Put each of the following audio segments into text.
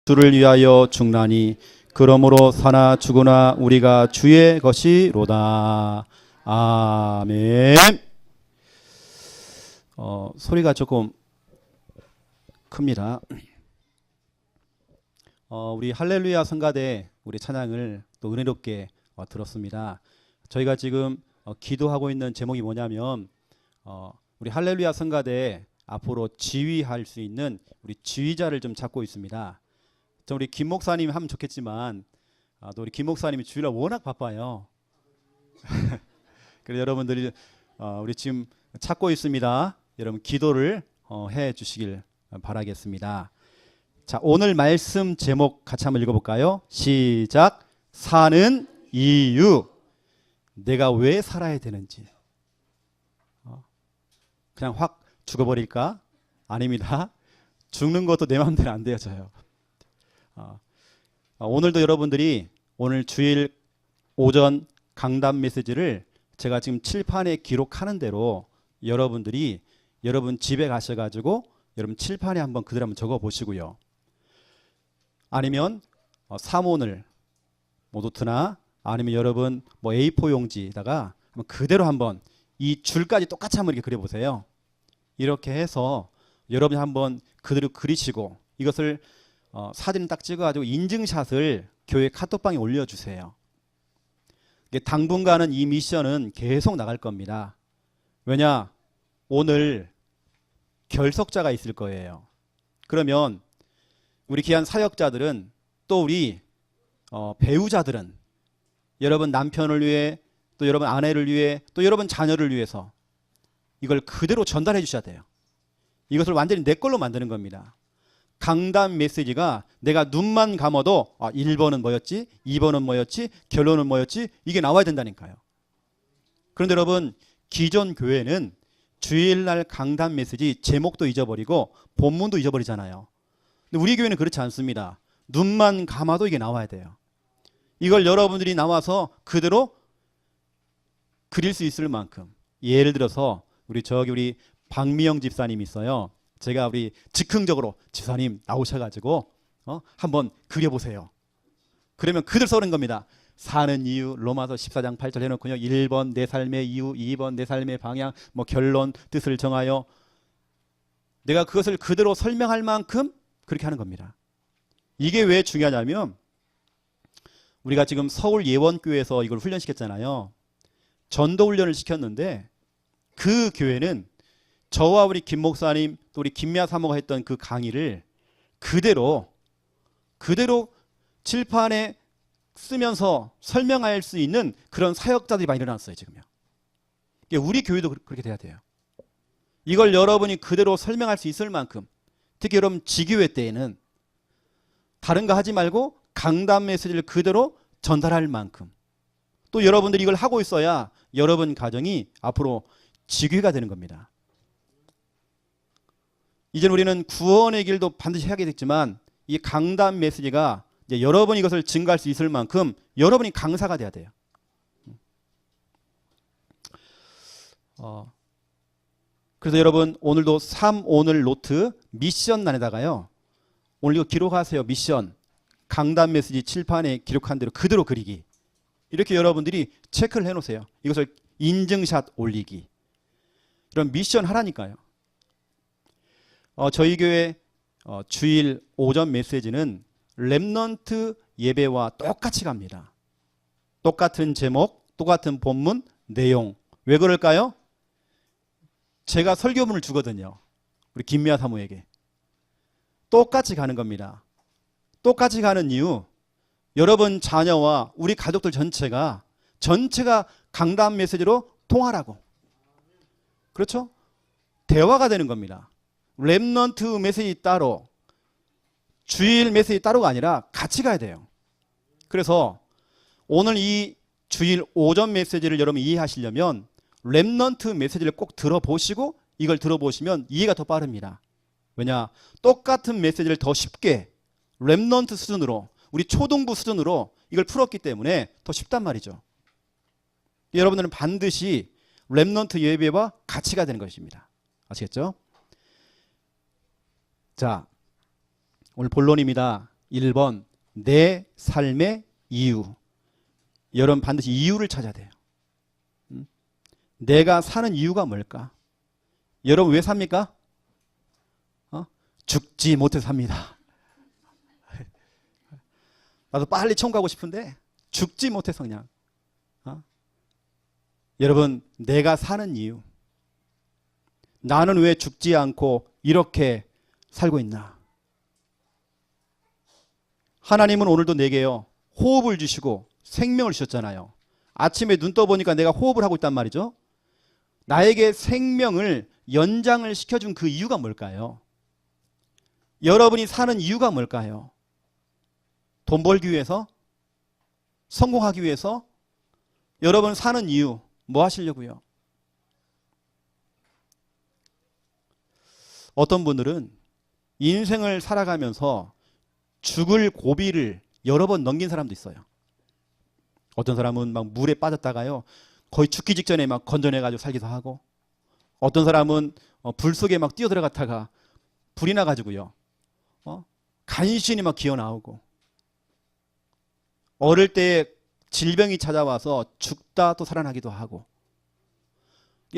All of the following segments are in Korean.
주를 위하여 죽나니 그러므로 사나 죽으나 우리가 주의 것이로다. 아멘. 소리가 조금 큽니다. 우리 할렐루야 성가대 우리 찬양을 또 은혜롭게 들었습니다. 저희가 지금 기도하고 있는 제목이 뭐냐면 우리 할렐루야 성가대 앞으로 지휘할 수 있는 우리 지휘자를 좀 찾고 있습니다. 우리 김 목사님 하면 좋겠지만 또 우리 김 목사님이 주일날 워낙 바빠요. 그래서 여러분들이 우리 지금 찾고 있습니다. 여러분 기도를 해 주시길 바라겠습니다. 자, 오늘 말씀 제목 같이 한번 읽어볼까요? 시작. 사는 이유. 내가 왜 살아야 되는지. 그냥 확 죽어버릴까? 아닙니다. 죽는 것도 내 마음대로 안 되어져요. 오늘도 여러분들이 오늘 주일 오전 강단 메시지를 제가 지금 칠판에 기록하는 대로 여러분들이 여러분 집에 가셔가지고 여러분 칠판에 한번 그대로 한번 적어 보시고요. 아니면 사본을 노트나 아니면 여러분 A4 용지에다가 한번 그대로 한번 이 줄까지 똑같이 한번 이렇게 그려보세요. 이렇게 해서 여러분이 한번 그대로 그리시고 이것을 사진을 딱 찍어가지고 인증샷을 교회 카톡방에 올려주세요. 당분간은 이 미션은 계속 나갈 겁니다. 왜냐? 오늘 결석자가 있을 거예요. 그러면 우리 귀한 사역자들은 또 우리 배우자들은 여러분 남편을 위해 또 여러분 아내를 위해 또 여러분 자녀를 위해서 이걸 그대로 전달해 주셔야 돼요. 이것을 완전히 내 걸로 만드는 겁니다. 강단 메시지가 내가 눈만 감아도 1번은 뭐였지? 2번은 뭐였지? 결론은 뭐였지? 이게 나와야 된다니까요. 그런데 여러분 기존 교회는 주일날 강단 메시지 제목도 잊어버리고 본문도 잊어버리잖아요. 근데 우리 교회는 그렇지 않습니다. 눈만 감아도 이게 나와야 돼요. 이걸 여러분들이 나와서 그대로 그릴 수 있을 만큼 예를 들어서 우리 박미영 집사님이 있어요. 제가 우리 즉흥적으로 집사님 나오셔가지고 한번 그려보세요. 그러면 그들 써는 겁니다. 사는 이유 로마서 14장 8절 해놓고요. 1번 내 삶의 이유, 2번 내 삶의 방향, 결론, 뜻을 정하여 내가 그것을 그대로 설명할 만큼 그렇게 하는 겁니다. 이게 왜 중요하냐면 우리가 지금 서울 예원교회에서 이걸 훈련시켰잖아요. 전도 훈련을 시켰는데 그 교회는 저와 우리 김 목사님 또 우리 김미아 사모가 했던 그 강의를 그대로 칠판에 쓰면서 설명할 수 있는 그런 사역자들이 많이 일어났어요. 지금요. 우리 교회도 그렇게 돼야 돼요. 이걸 여러분이 그대로 설명할 수 있을 만큼 특히 여러분 지교회 때에는 다른 거 하지 말고 강단 메시지를 그대로 전달할 만큼 또 여러분들이 이걸 하고 있어야 여러분 가정이 앞으로 지교회가 되는 겁니다. 이제 우리는 구원의 길도 반드시 해야 되겠지만 이 강단 메시지가 이제 여러분이 이것을 증거할 수 있을 만큼 여러분이 강사가 돼야 돼요. 그래서 여러분 오늘도 3오늘 노트 미션란에다가요. 오늘 이거 기록하세요. 미션. 강단 메시지 칠판에 기록한 대로 그대로 그리기. 이렇게 여러분들이 체크를 해놓으세요. 이것을 인증샷 올리기. 이런 미션 하라니까요. 저희 교회 주일 오전 메시지는 렘넌트 예배와 똑같이 갑니다. 똑같은 제목, 똑같은 본문, 내용. 왜 그럴까요? 제가 설교문을 주거든요. 우리 김미아 사모에게. 똑같이 가는 겁니다. 똑같이 가는 이유, 여러분 자녀와 우리 가족들 전체가 강단 메시지로 통하라고. 그렇죠? 대화가 되는 겁니다. 렘넌트 메시지 따로 주일 메시지 따로가 아니라 같이 가야 돼요. 그래서 오늘 이 주일 오전 메시지를 여러분 이해하시려면 렘넌트 메시지를 꼭 들어보시고 이걸 들어보시면 이해가 더 빠릅니다. 왜냐? 똑같은 메시지를 더 쉽게 렘넌트 수준으로 우리 초등부 수준으로 이걸 풀었기 때문에 더 쉽단 말이죠. 여러분들은 반드시 렘넌트 예배와 같이 가야 되는 것입니다. 아시겠죠? 자, 오늘 본론입니다. 1번 내 삶의 이유. 여러분 반드시 이유를 찾아야 돼요. 내가 사는 이유가 뭘까? 여러분 왜 삽니까? 죽지 못해서 삽니다. 나도 빨리 천국 가고 싶은데 죽지 못해서 그냥. 여러분 내가 사는 이유. 나는 왜 죽지 않고 이렇게 살고 있나? 하나님은 오늘도 내게요 호흡을 주시고 생명을 주셨잖아요. 아침에 눈 떠보니까 내가 호흡을 하고 있단 말이죠. 나에게 생명을 연장을 시켜준 그 이유가 뭘까요? 여러분이 사는 이유가 뭘까요? 돈 벌기 위해서? 성공하기 위해서? 여러분 사는 이유 뭐 하시려고요? 어떤 분들은 인생을 살아가면서 죽을 고비를 여러 번 넘긴 사람도 있어요. 어떤 사람은 막 물에 빠졌다가요 거의 죽기 직전에 막 건져내가지고 살기도 하고, 어떤 사람은 불 속에 막 뛰어 들어갔다가 불이 나가지고요 간신히 막 기어 나오고, 어릴 때 질병이 찾아와서 죽다 또 살아나기도 하고.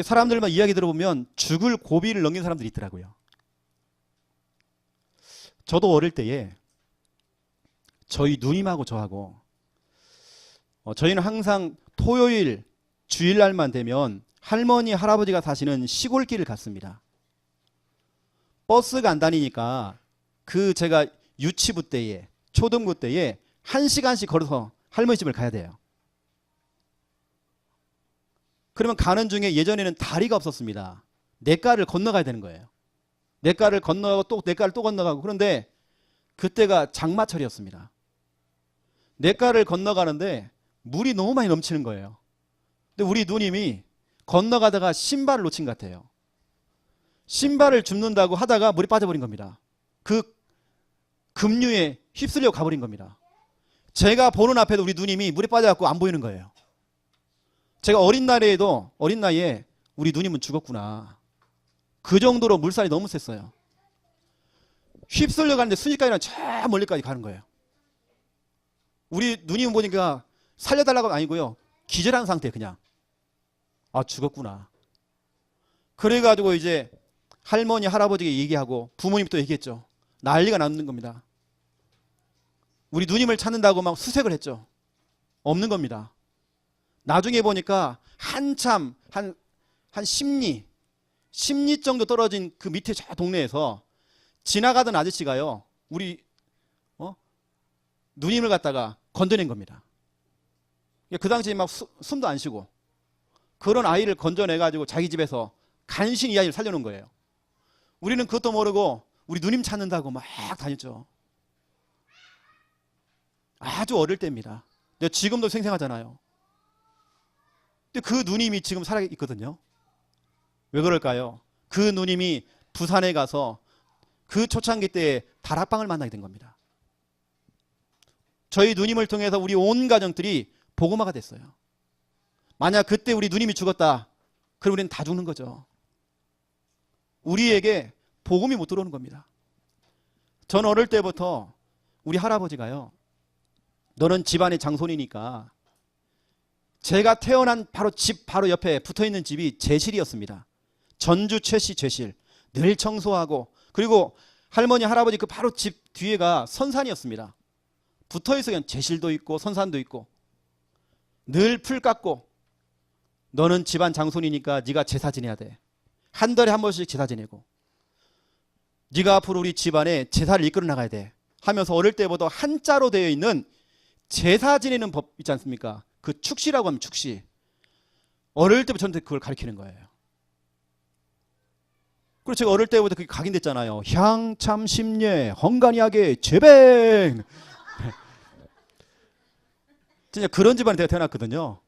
사람들만 이야기 들어보면 죽을 고비를 넘긴 사람들이 있더라고요. 저도 어릴 때에 저희 누님하고 저하고 저희는 항상 토요일 주일날만 되면 할머니 할아버지가 사시는 시골길을 갔습니다. 버스가 안 다니니까 그 제가 유치부 때에 초등부 때에 1시간씩 걸어서 할머니 집을 가야 돼요. 그러면 가는 중에 예전에는 다리가 없었습니다. 냇가를 건너가야 되는 거예요. 냇가를 건너가고 또 냇가를 또 건너가고. 그런데 그때가 장마철이었습니다. 냇가를 건너가는데 물이 너무 많이 넘치는 거예요. 근데 우리 누님이 건너가다가 신발을 놓친 것 같아요. 신발을 줍는다고 하다가 물에 빠져버린 겁니다. 그 급류에 휩쓸려 가버린 겁니다. 제가 보는 앞에도 우리 누님이 물에 빠져갖고 안 보이는 거예요. 제가 어린 나이에 우리 누님은 죽었구나. 그 정도로 물살이 너무 셌어요. 휩쓸려 가는데 순식간이랑 저 멀리까지 가는 거예요. 우리 누님 보니까 살려달라고 아니고요 기절한 상태. 그냥 죽었구나. 그래가지고 이제 할머니 할아버지에게 얘기하고 부모님도 얘기했죠. 난리가 났는 겁니다. 우리 누님을 찾는다고 막 수색을 했죠. 없는 겁니다. 나중에 보니까 한참 한 10리 정도 떨어진 그 밑에 저 동네에서 지나가던 아저씨가요 우리 누님을 갖다가 건져낸 겁니다. 그 당시에 막 숨도 안 쉬고 그런 아이를 건져내가지고 자기 집에서 간신히 이 아이를 살려놓은 거예요. 우리는 그것도 모르고 우리 누님 찾는다고 막 다녔죠. 아주 어릴 때입니다. 지금도 생생하잖아요. 근데 그 누님이 지금 살아있거든요. 왜 그럴까요? 그 누님이 부산에 가서 그 초창기 때에 다락방을 만나게 된 겁니다. 저희 누님을 통해서 우리 온 가정들이 복음화가 됐어요. 만약 그때 우리 누님이 죽었다, 그럼 우리는 다 죽는 거죠. 우리에게 복음이 못 들어오는 겁니다. 저는 어릴 때부터 우리 할아버지가요 너는 집안의 장손이니까, 제가 태어난 바로 집 바로 옆에 붙어있는 집이 제실이었습니다. 전주 최씨 제실. 늘 청소하고, 그리고 할머니 할아버지 그 바로 집 뒤에가 선산이었습니다. 붙어있어 그냥 제실도 있고 선산도 있고 늘 풀 깎고, 너는 집안 장손이니까 네가 제사 지내야 돼. 한 달에 한 번씩 제사 지내고 네가 앞으로 우리 집안에 제사를 이끌어 나가야 돼 하면서 어릴 때부터 한자로 되어 있는 제사 지내는 법 있지 않습니까? 그 축시라고 하면 축시. 어릴 때부터 저한테 그걸 가르치는 거예요. 그리고 제가 어릴 때부터 그게 각인됐잖아요. 향참 심예 헝가니하게 제뱅. 진짜 그런 집안에 제가 태어났거든요.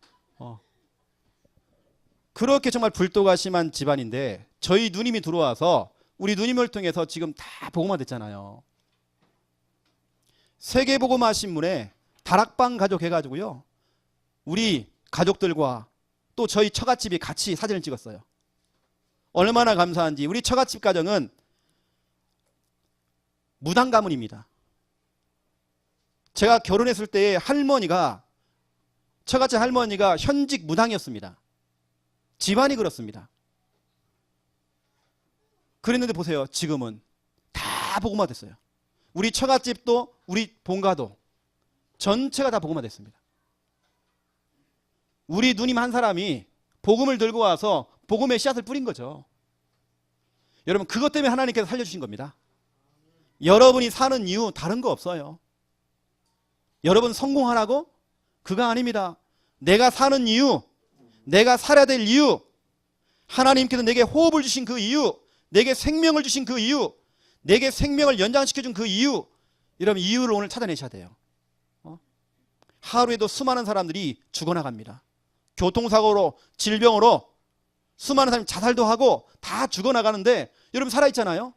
그렇게 정말 불도가 심한 집안인데 저희 누님이 들어와서 우리 누님을 통해서 지금 다 복음화 됐잖아요. 세계복음화 신문에 다락방 가족 해가지고요 우리 가족들과 또 저희 처갓집이 같이 사진을 찍었어요. 얼마나 감사한지. 우리 처갓집 가정은 무당 가문입니다. 제가 결혼했을 때 할머니가, 저같이 할머니가 현직 무당이었습니다. 집안이 그렇습니다. 그랬는데 보세요. 지금은 다 복음화 됐어요. 우리 처갓집도 우리 본가도 전체가 다 복음화 됐습니다. 우리 누님 한 사람이 복음을 들고 와서 복음의 씨앗을 뿌린 거죠. 여러분, 그것 때문에 하나님께서 살려주신 겁니다. 여러분이 사는 이유 다른 거 없어요. 여러분 성공하라고? 그거 아닙니다. 내가 사는 이유, 내가 살아야 될 이유, 하나님께서 내게 호흡을 주신 그 이유, 내게 생명을 주신 그 이유, 내게 생명을 연장시켜준 그 이유, 이런 이유를 오늘 찾아내셔야 돼요. 하루에도 수많은 사람들이 죽어나갑니다. 교통사고로, 질병으로 수많은 사람이 자살도 하고 다 죽어나가는데 여러분 살아있잖아요.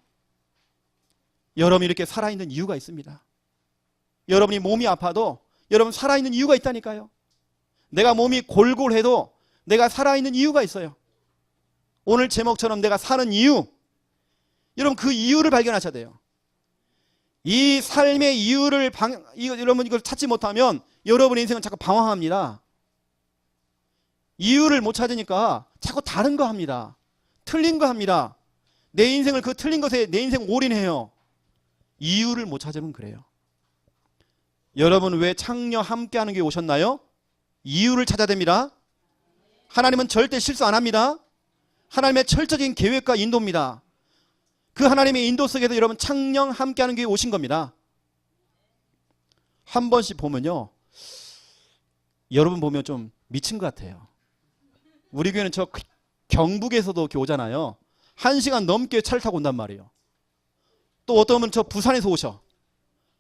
여러분이 이렇게 살아있는 이유가 있습니다. 여러분이 몸이 아파도 여러분 살아있는 이유가 있다니까요. 내가 몸이 골골해도 내가 살아있는 이유가 있어요. 오늘 제목처럼 내가 사는 이유, 여러분 그 이유를 발견하셔야 돼요. 이 삶의 이유를 여러분 이걸 찾지 못하면 여러분의 인생은 자꾸 방황합니다. 이유를 못 찾으니까 자꾸 다른 거 합니다. 틀린 거 합니다. 내 인생을 그 틀린 것에 내 인생 올인해요. 이유를 못 찾으면 그래요. 여러분 왜 창녀 함께하는 게 오셨나요? 이유를 찾아야 됩니다. 하나님은 절대 실수 안 합니다. 하나님의 철저적인 계획과 인도입니다. 그 하나님의 인도 속에서 여러분 창녕 함께하는 게 오신 겁니다. 한 번씩 보면요, 여러분 보면 좀 미친 것 같아요. 우리 교회는 저 경북에서도 이렇게 오잖아요. 1시간 넘게 차를 타고 온단 말이에요. 또 어떤 분은 저 부산에서 오셔.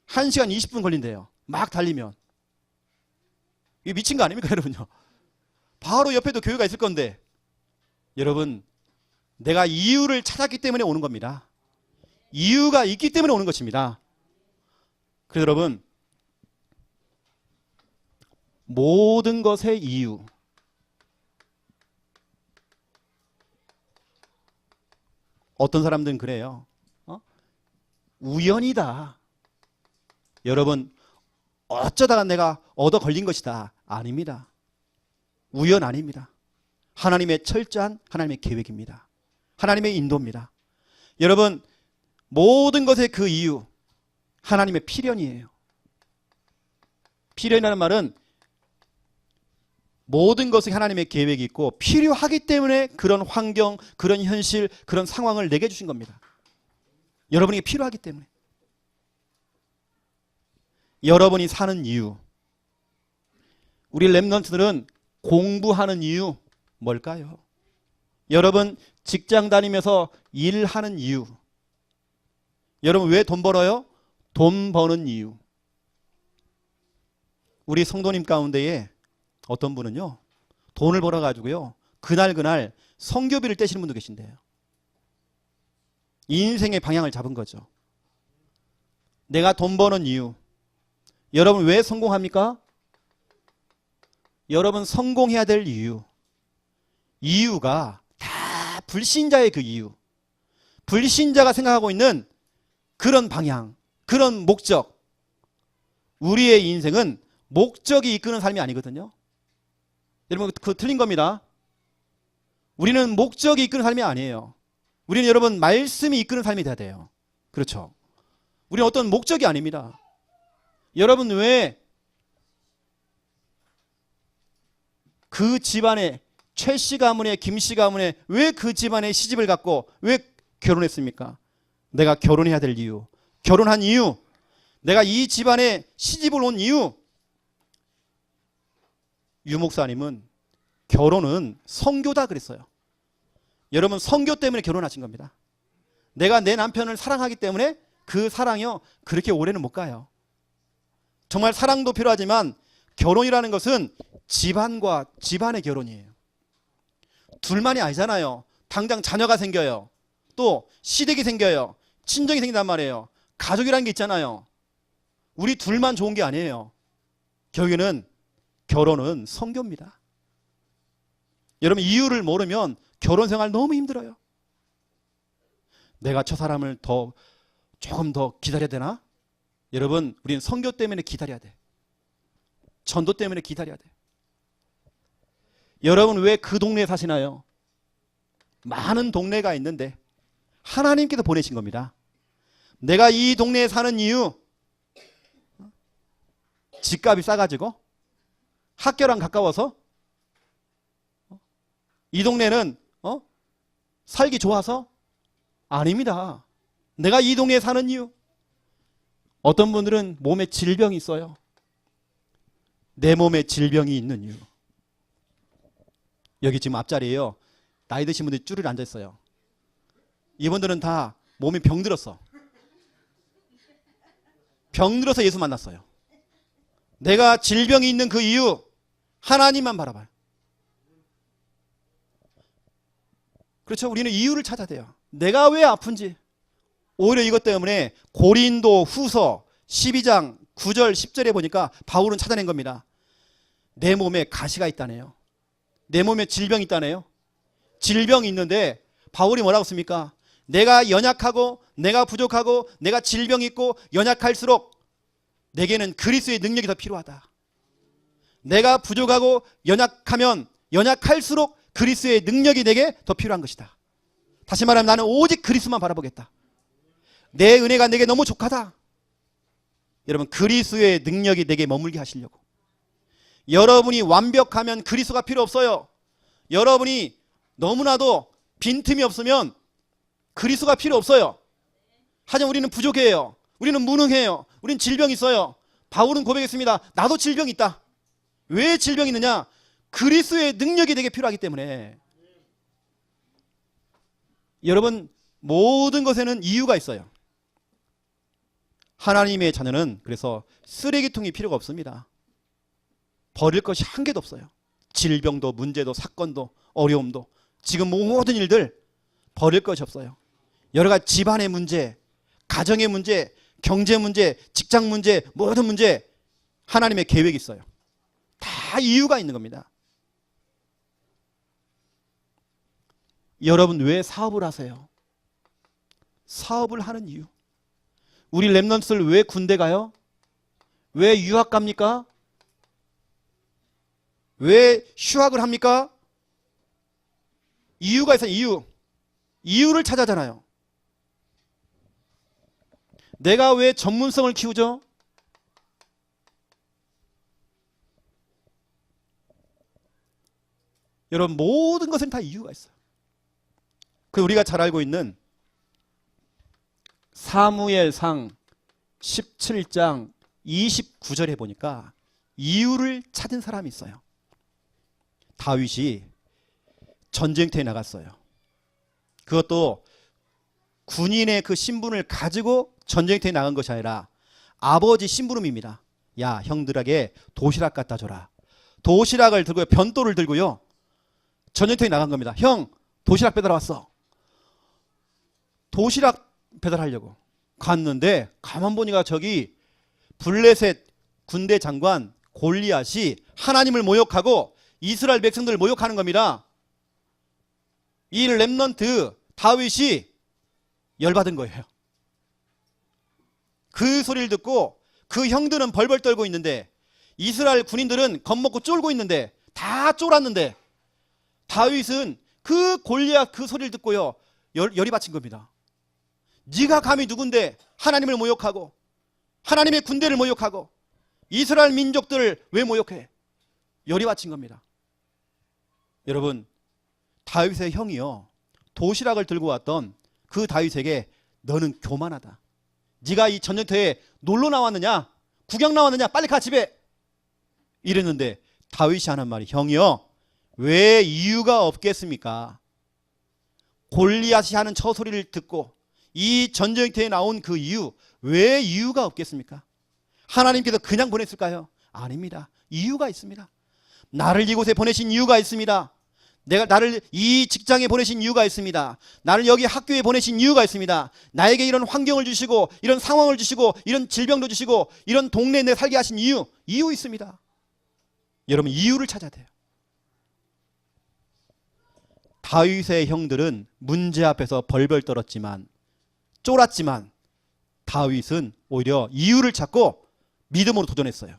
1시간 20분 걸린대요. 막 달리면. 이게 미친 거 아닙니까 여러분요? 바로 옆에도 교회가 있을 건데, 여러분 내가 이유를 찾았기 때문에 오는 겁니다. 이유가 있기 때문에 오는 것입니다. 그래서 여러분, 모든 것의 이유, 어떤 사람들은 그래요. 우연이다. 여러분 어쩌다가 내가 얻어 걸린 것이다. 아닙니다. 우연 아닙니다. 하나님의 철저한 하나님의 계획입니다. 하나님의 인도입니다. 여러분 모든 것의 그 이유, 하나님의 필연이에요. 필연이라는 말은 모든 것에 하나님의 계획이 있고 필요하기 때문에 그런 환경, 그런 현실, 그런 상황을 내게 주신 겁니다. 여러분에게 필요하기 때문에. 여러분이 사는 이유, 우리 렘넌트들은 공부하는 이유 뭘까요? 여러분 직장 다니면서 일하는 이유, 여러분 왜 돈 벌어요? 돈 버는 이유. 우리 성도님 가운데에 어떤 분은요, 돈을 벌어가지고요 그날 선교비를 떼시는 분도 계신데요. 인생의 방향을 잡은 거죠. 내가 돈 버는 이유. 여러분 왜 성공합니까? 여러분 성공해야 될 이유. 이유가 다 불신자의 그 이유. 불신자가 생각하고 있는 그런 방향, 그런 목적. 우리의 인생은 목적이 이끄는 삶이 아니거든요. 여러분 그거 틀린 겁니다. 우리는 목적이 이끄는 삶이 아니에요. 우리는 여러분 말씀이 이끄는 삶이 돼야 돼요. 그렇죠? 우리는 어떤 목적이 아닙니다. 여러분 왜 그 집안에 최 씨 가문에 김 씨 가문에 왜 그 집안에 시집을 갔고 왜 결혼했습니까? 내가 결혼해야 될 이유, 결혼한 이유, 내가 이 집안에 시집을 온 이유. 유 목사님은 결혼은 선교다 그랬어요. 여러분 선교 때문에 결혼하신 겁니다. 내가 내 남편을 사랑하기 때문에 그 사랑이요 그렇게 오래는 못 가요. 정말 사랑도 필요하지만 결혼이라는 것은 집안과 집안의 결혼이에요. 둘만이 아니잖아요. 당장 자녀가 생겨요. 또 시댁이 생겨요. 친정이 생긴단 말이에요. 가족이라는 게 있잖아요. 우리 둘만 좋은 게 아니에요. 결국에는 결혼은 선교입니다. 여러분 이유를 모르면 결혼 생활 너무 힘들어요. 내가 저 사람을 조금 더 기다려야 되나? 여러분, 우리는 선교 때문에 기다려야 돼. 전도 때문에 기다려야 돼. 여러분, 왜 그 동네에 사시나요? 많은 동네가 있는데 하나님께서 보내신 겁니다. 내가 이 동네에 사는 이유, 집값이 싸가지고, 학교랑 가까워서, 이 동네는 살기 좋아서? 아닙니다. 내가 이 동네에 사는 이유, 어떤 분들은 몸에 질병이 있어요. 내 몸에 질병이 있는 이유. 여기 지금 앞자리에요. 나이 드신 분들이 쭈르르 앉아있어요. 이분들은 다 몸이 병들었어. 병들어서 예수 만났어요. 내가 질병이 있는 그 이유, 하나님만 바라봐요. 그렇죠? 우리는 이유를 찾아야 돼요. 내가 왜 아픈지. 오히려 이것 때문에 고린도 후서 12장 9절 10절에 보니까 바울은 찾아낸 겁니다. 내 몸에 가시가 있다네요. 내 몸에 질병이 있다네요. 질병이 있는데 바울이 뭐라고 씁니까? 내가 연약하고 내가 부족하고 내가 질병이 있고 연약할수록 내게는 그리스도의 능력이 더 필요하다. 내가 부족하고 연약하면 연약할수록 그리스도의 능력이 내게 더 필요한 것이다. 다시 말하면 나는 오직 그리스도만 바라보겠다. 내 은혜가 내게 너무 족하다. 여러분, 그리스도의 능력이 내게 머물게 하시려고. 여러분이 완벽하면 그리스도가 필요 없어요. 여러분이 너무나도 빈틈이 없으면 그리스도가 필요 없어요. 하지만 우리는 부족해요. 우리는 무능해요. 우리는 질병이 있어요. 바울은 고백했습니다. 나도 질병이 있다. 왜 질병이 있느냐? 그리스도의 능력이 내게 필요하기 때문에. 여러분, 모든 것에는 이유가 있어요. 하나님의 자녀는 그래서 쓰레기통이 필요가 없습니다. 버릴 것이 한 개도 없어요. 질병도 문제도 사건도 어려움도 지금 모든 일들 버릴 것이 없어요. 여러 가지 집안의 문제, 가정의 문제, 경제 문제, 직장 문제, 모든 문제 하나님의 계획이 있어요. 다 이유가 있는 겁니다. 여러분, 왜 사업을 하세요? 사업을 하는 이유. 우리 랩런트들 왜 군대 가요? 왜 유학 갑니까? 왜 휴학을 합니까? 이유가 있어요. 이유. 이유를 찾아잖아요. 내가 왜 전문성을 키우죠? 여러분, 모든 것은 다 이유가 있어요. 그 우리가 잘 알고 있는 사무엘상 17장 29절에 보니까 이유를 찾은 사람이 있어요. 다윗이 전쟁터에 나갔어요. 그것도 군인의 그 신분을 가지고 전쟁터에 나간 것이 아니라 아버지 심부름입니다. 야, 형들에게 도시락 갖다 줘라. 도시락을 들고요. 변도를 들고요. 전쟁터에 나간 겁니다. 형, 도시락 배달 왔어. 도시락 배달하려고 갔는데 가만 보니까 저기 블레셋 군대 장관 골리앗이 하나님을 모욕하고 이스라엘 백성들을 모욕하는 겁니다. 이 렘넌트 다윗이 열받은 거예요. 그 소리를 듣고 그 형들은 벌벌 떨고 있는데 이스라엘 군인들은 겁먹고 쫄고 있는데 다 쫄았는데 다윗은 그 골리앗 그 소리를 듣고요 열이 받친 겁니다. 네가 감히 누군데 하나님을 모욕하고 하나님의 군대를 모욕하고 이스라엘 민족들을 왜 모욕해? 열이 받친 겁니다. 여러분, 다윗의 형이요 도시락을 들고 왔던 그 다윗에게 너는 교만하다. 네가 이 전쟁터에 놀러 나왔느냐? 구경 나왔느냐? 빨리 가 집에. 이랬는데 다윗이 하는 말이 형이요 왜 이유가 없겠습니까? 골리앗이 하는 저 소리를 듣고 이 전쟁터에 나온 그 이유, 왜 이유가 없겠습니까? 하나님께서 그냥 보냈을까요? 아닙니다. 이유가 있습니다. 나를 이곳에 보내신 이유가 있습니다. 나를 이 직장에 보내신 이유가 있습니다. 나를 여기 학교에 보내신 이유가 있습니다. 나에게 이런 환경을 주시고 이런 상황을 주시고 이런 질병도 주시고 이런 동네에 내 살게 하신 이유 있습니다. 여러분, 이유를 찾아야 돼요. 다윗의 형들은 문제 앞에서 벌벌 떨었지만 쫄았지만 다윗은 오히려 이유를 찾고 믿음으로 도전했어요.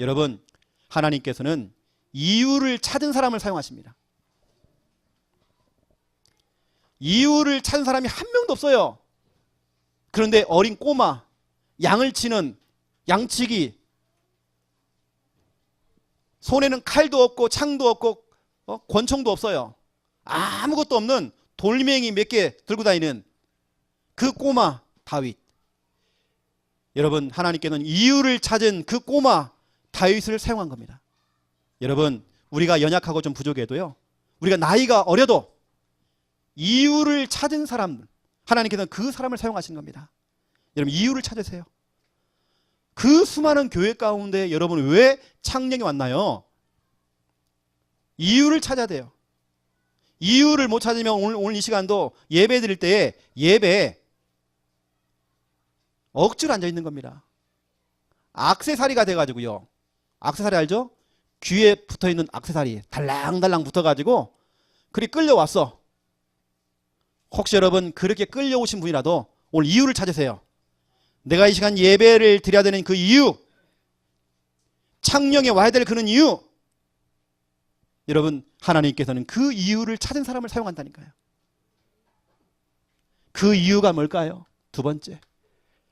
여러분, 하나님께서는 이유를 찾은 사람을 사용하십니다. 이유를 찾은 사람이 한 명도 없어요. 그런데 어린 꼬마, 양을 치는 양치기, 손에는 칼도 없고 창도 없고 권총도 없어요. 아무것도 없는 돌멩이 몇 개 들고 다니는 그 꼬마 다윗. 여러분, 하나님께서는 이유를 찾은 그 꼬마 다윗을 사용한 겁니다. 여러분, 우리가 연약하고 좀 부족해도요, 우리가 나이가 어려도 이유를 찾은 사람, 하나님께서는 그 사람을 사용하시는 겁니다. 여러분, 이유를 찾으세요. 그 수많은 교회 가운데 여러분 왜 창령이 왔나요? 이유를 찾아야 돼요. 이유를 못 찾으면 오늘 이 시간도 예배 드릴 때에 예배 억지로 앉아 있는 겁니다. 액세서리가 돼가지고요. 액세서리 알죠? 귀에 붙어있는 액세서리 달랑달랑 붙어가지고 그리 끌려왔어. 혹시 여러분 그렇게 끌려오신 분이라도 오늘 이유를 찾으세요. 내가 이 시간 예배를 드려야 되는 그 이유, 창령에 와야 될 그런 이유, 여러분 하나님께서는 그 이유를 찾은 사람을 사용한다니까요. 그 이유가 뭘까요? 두 번째,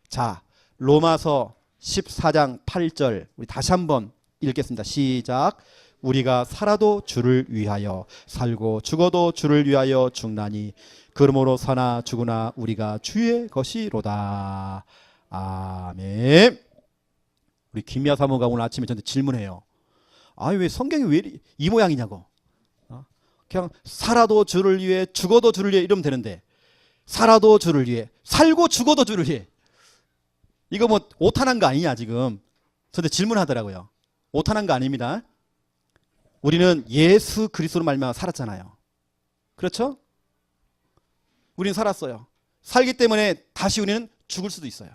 자, 로마서 14장 8절 우리 다시 한번 읽겠습니다. 시작. 우리가 살아도 주를 위하여 살고 죽어도 주를 위하여 죽나니 그러므로 사나 죽으나 우리가 주의 것이로다. 아멘. 우리 김미아 사모가 오늘 아침에 저한테 질문해요. 아니 왜 성경이 왜 이 모양이냐고. 그냥 살아도 주를 위해 죽어도 주를 위해 이러면 되는데 살아도 주를 위해 살고 죽어도 주를 위해, 이거 뭐 오탄한 거 아니냐 지금 저한테 질문하더라고요. 오탄한 거 아닙니다. 우리는 예수 그리스도로 말미암아 살았잖아요. 그렇죠? 우리는 살았어요. 살기 때문에 다시 우리는 죽을 수도 있어요.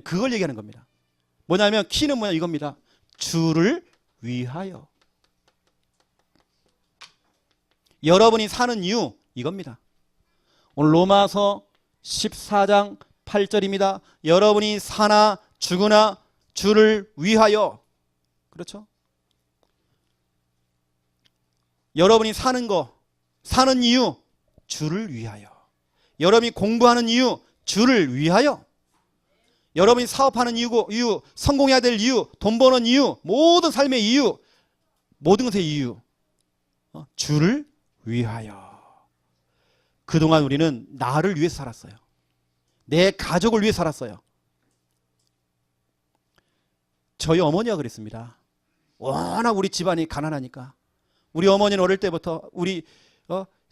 그걸 얘기하는 겁니다. 뭐냐면 키는 뭐냐 이겁니다. 주를 위하여. 여러분이 사는 이유 이겁니다. 오늘 로마서 14장 8절입니다. 여러분이 사나 죽으나 주를 위하여. 그렇죠? 여러분이 사는 거, 사는 이유 주를 위하여. 여러분이 공부하는 이유 주를 위하여. 여러분이 사업하는 이유, 성공해야 될 이유, 돈 버는 이유, 모든 삶의 이유, 모든 것의 이유 주를 위하여. 그동안 우리는 나를 위해서 살았어요. 내 가족을 위해 살았어요. 저희 어머니가 그랬습니다. 워낙 우리 집안이 가난하니까 우리 어머니는 어릴 때부터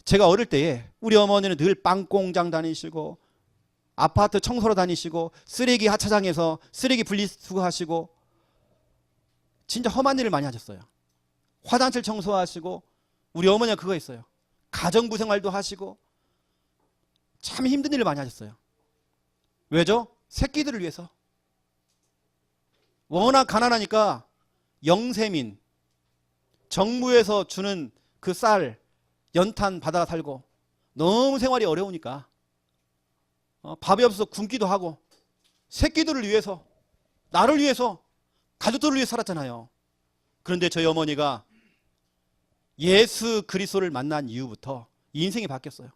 제가 어릴 때에 우리 어머니는 늘 빵공장 다니시고 아파트 청소로 다니시고 쓰레기 하차장에서 쓰레기 분리수거하시고 진짜 험한 일을 많이 하셨어요. 화장실 청소하시고 우리 어머니가 그거 했어요. 가정부 생활도 하시고 참 힘든 일을 많이 하셨어요. 왜죠? 새끼들을 위해서. 워낙 가난하니까 영세민, 정부에서 주는 그 쌀 연탄 받아 살고 너무 생활이 어려우니까 밥이 없어서 굶기도 하고 새끼들을 위해서, 나를 위해서, 가족들을 위해 살았잖아요. 그런데 저희 어머니가 예수 그리스도를 만난 이후부터 인생이 바뀌었어요.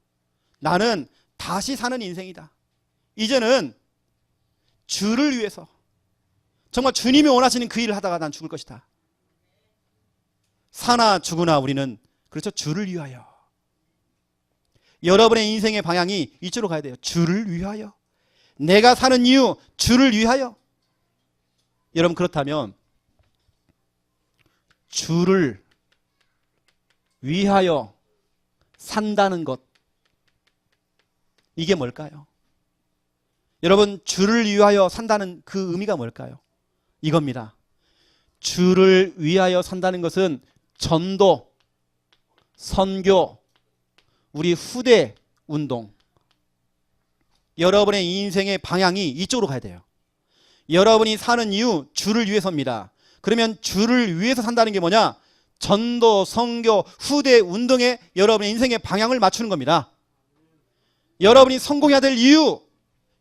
나는 다시 사는 인생이다. 이제는 주를 위해서, 정말 주님이 원하시는 그 일을 하다가 난 죽을 것이다. 사나 죽으나 우리는 그렇죠, 주를 위하여. 여러분의 인생의 방향이 이쪽으로 가야 돼요. 주를 위하여. 내가 사는 이유 주를 위하여. 여러분 그렇다면 주를 위하여 산다는 것, 이게 뭘까요? 여러분 주를 위하여 산다는 그 의미가 뭘까요? 이겁니다. 주를 위하여 산다는 것은 전도, 선교, 우리 후대 운동, 여러분의 인생의 방향이 이쪽으로 가야 돼요. 여러분이 사는 이유 주를 위해서입니다. 그러면 주를 위해서 산다는 게 뭐냐? 전도, 선교, 후대 운동에 여러분의 인생의 방향을 맞추는 겁니다. 여러분이 성공해야 될 이유,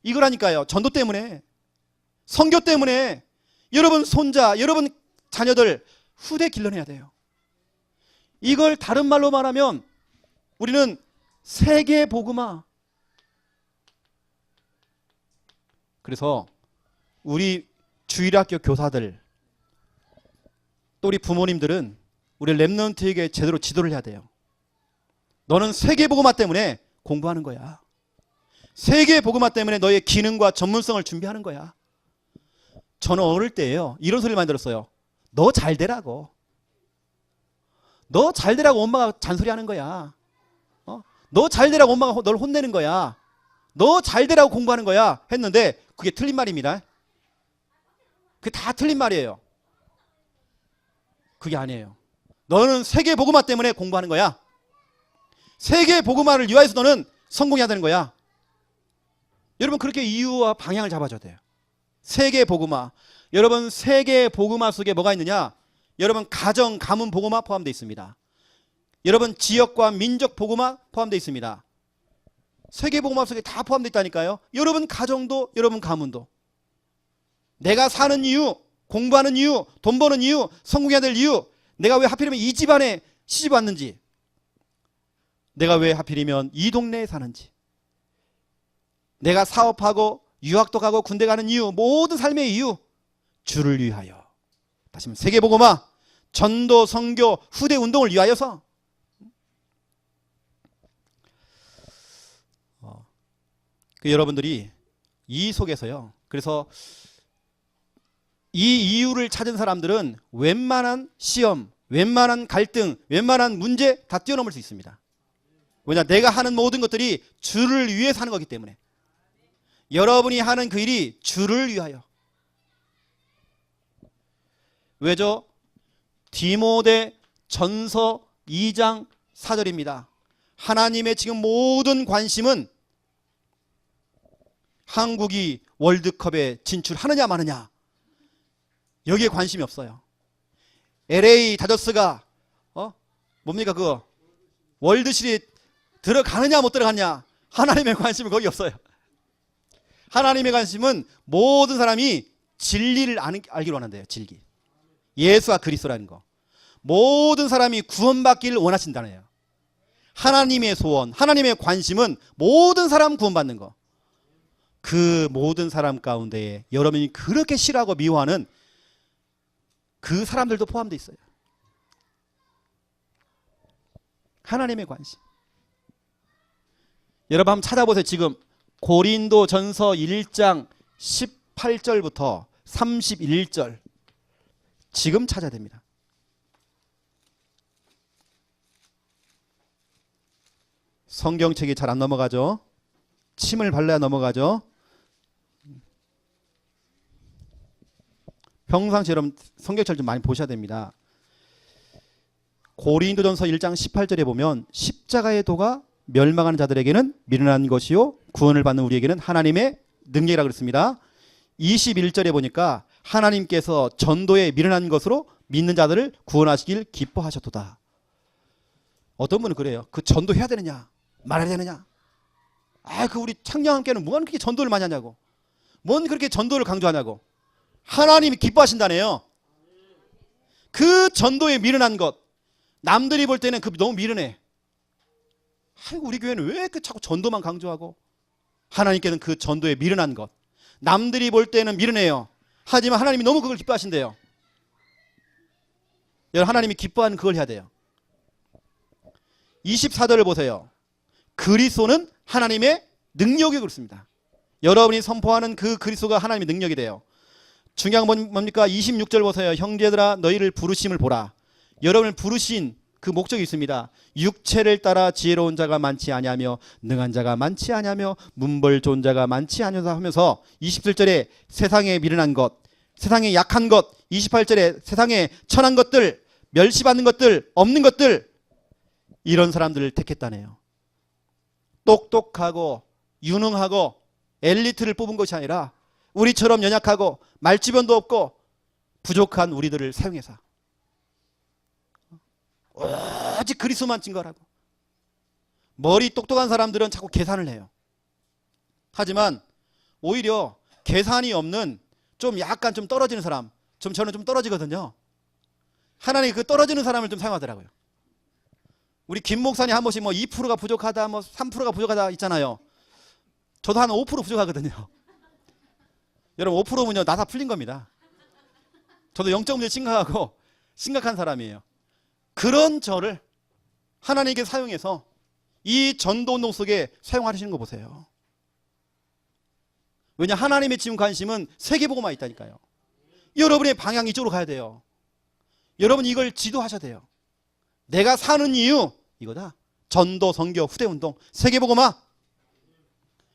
이거라니까요. 전도 때문에, 선교 때문에 여러분 손자, 여러분 자녀들 후대 길러내야 돼요. 이걸 다른 말로 말하면 우리는 세계 복음화. 그래서 우리 주일학교 교사들, 또 우리 부모님들은 우리 렘넌트에게 제대로 지도를 해야 돼요. 너는 세계 복음화 때문에 공부하는 거야. 세계 복음화 때문에 너의 기능과 전문성을 준비하는 거야. 저는 어릴 때예요, 이런 소리를 많이 들었어요. 너 잘 되라고. 너 잘 되라고 엄마가 잔소리하는 거야. 너 잘 되라고 엄마가 널 혼내는 거야. 너 잘 되라고 공부하는 거야 했는데 그게 틀린 말입니다. 그게 다 틀린 말이에요. 그게 아니에요. 너는 세계 복음화 때문에 공부하는 거야. 세계 복음화를 위하여서 너는 성공해야 되는 거야. 여러분, 그렇게 이유와 방향을 잡아줘야 돼요. 세계 복음화. 여러분, 세계 복음화 속에 뭐가 있느냐? 여러분, 가정, 가문 복음화 포함되어 있습니다. 여러분, 지역과 민족 복음화 포함되어 있습니다. 세계 복음화 속에 다 포함되어 있다니까요. 여러분 가정도, 여러분 가문도. 내가 사는 이유, 공부하는 이유, 돈 버는 이유, 성공해야 될 이유, 내가 왜 하필이면 이 집안에 시집 왔는지, 내가 왜 하필이면 이 동네에 사는지, 내가 사업하고 유학도 가고 군대 가는 이유, 모든 삶의 이유, 주를 위하여. 다시 한번 세계 복음화, 전도, 선교, 후대 운동을 위하여서. 여러분들이 이 속에서요, 그래서 이 이유를 찾은 사람들은 웬만한 시험, 웬만한 갈등, 웬만한 문제 다 뛰어넘을 수 있습니다. 왜냐? 내가 하는 모든 것들이 주를 위해서 하는 거기 때문에. 여러분이 하는 그 일이 주를 위하여. 왜죠? 디모데 전서 2장 4절입니다. 하나님의 지금 모든 관심은 한국이 월드컵에 진출하느냐 마느냐, 여기에 관심이 없어요. LA 다저스가 뭡니까 그 월드시리즈 들어가느냐 못 들어가느냐, 하나님의 관심은 거기 없어요. 하나님의 관심은 모든 사람이 진리를 알기로 하는데요. 진리, 예수와 그리스도라는 거. 모든 사람이 구원받기를 원하신다는 거예요. 하나님의 소원, 하나님의 관심은 모든 사람 구원받는 거. 그 모든 사람 가운데에 여러분이 그렇게 싫어하고 미워하는 그 사람들도 포함되어 있어요. 하나님의 관심. 여러분 한번 찾아보세요. 지금 고린도 전서 1장 18절부터 31절 지금 찾아야 됩니다. 성경책이 잘 안 넘어가죠. 침을 발라야 넘어가죠. 평상시 여러분 성경책을 좀 많이 보셔야 됩니다. 고린도전서 1장 18절에 보면 십자가의 도가 멸망하는 자들에게는 미련한 것이요 구원을 받는 우리에게는 하나님의 능력이라고 그랬습니다. 21절에 보니까 하나님께서 전도에 미련한 것으로 믿는 자들을 구원하시길 기뻐하셨도다. 어떤 분은 그래요. 그 전도해야 되느냐 말아야 되느냐, 그 우리 창녀함께는 뭐가 그렇게 전도를 많이 하냐고, 뭔 그렇게 전도를 강조하냐고. 하나님이 기뻐하신다네요. 그 전도에 미련한 것, 남들이 볼 때는 그 너무 미련해. 아이고 우리 교회는 왜 그 자꾸 전도만 강조하고. 하나님께는 그 전도에 미련한 것, 남들이 볼 때는 미련해요. 하지만 하나님이 너무 그걸 기뻐하신대요. 여러분, 하나님이 기뻐하는 그걸 해야 돼요. 24절을 보세요. 그리스도는 하나님의 능력이 그렇습니다. 여러분이 선포하는 그 그리스도가 하나님의 능력이 돼요. 중요한 건 뭡니까? 26절 보세요. 형제들아 너희를 부르심을 보라. 여러분을 부르신 그 목적이 있습니다. 육체를 따라 지혜로운 자가 많지 아니하며 능한 자가 많지 아니하며 문벌 좋은 자가 많지 아니하다 하면서 27절에 세상에 미련한 것, 세상에 약한 것, 28절에 세상에 천한 것들, 멸시받는 것들, 없는 것들, 이런 사람들을 택했다네요. 똑똑하고 유능하고 엘리트를 뽑은 것이 아니라 우리처럼 연약하고 말주변도 없고 부족한 우리들을 사용해서 오직 그리스도만 증거하라고. 머리 똑똑한 사람들은 자꾸 계산을 해요. 하지만 오히려 계산이 없는 좀 약간 좀 떨어지는 사람, 저는 좀 떨어지거든요. 하나님이 그 떨어지는 사람을 좀 사용하더라고요. 우리 김 목사님 한 번씩 뭐 2%가 부족하다, 뭐 3%가 부족하다 있잖아요. 저도 한 5% 부족하거든요. 여러분 5%면요 나사 풀린 겁니다. 저도 0.1 심각한 사람이에요. 그런 저를 하나님께 사용해서 이 전도운동 속에 사용하시는 거 보세요. 왜냐, 하나님의 지금 관심은 세계보고만 있다니까요. 여러분의 방향이 이쪽으로 가야 돼요. 여러분 이걸 지도하셔야 돼요. 내가 사는 이유 이거다. 전도, 선교, 후대운동, 세계보고만.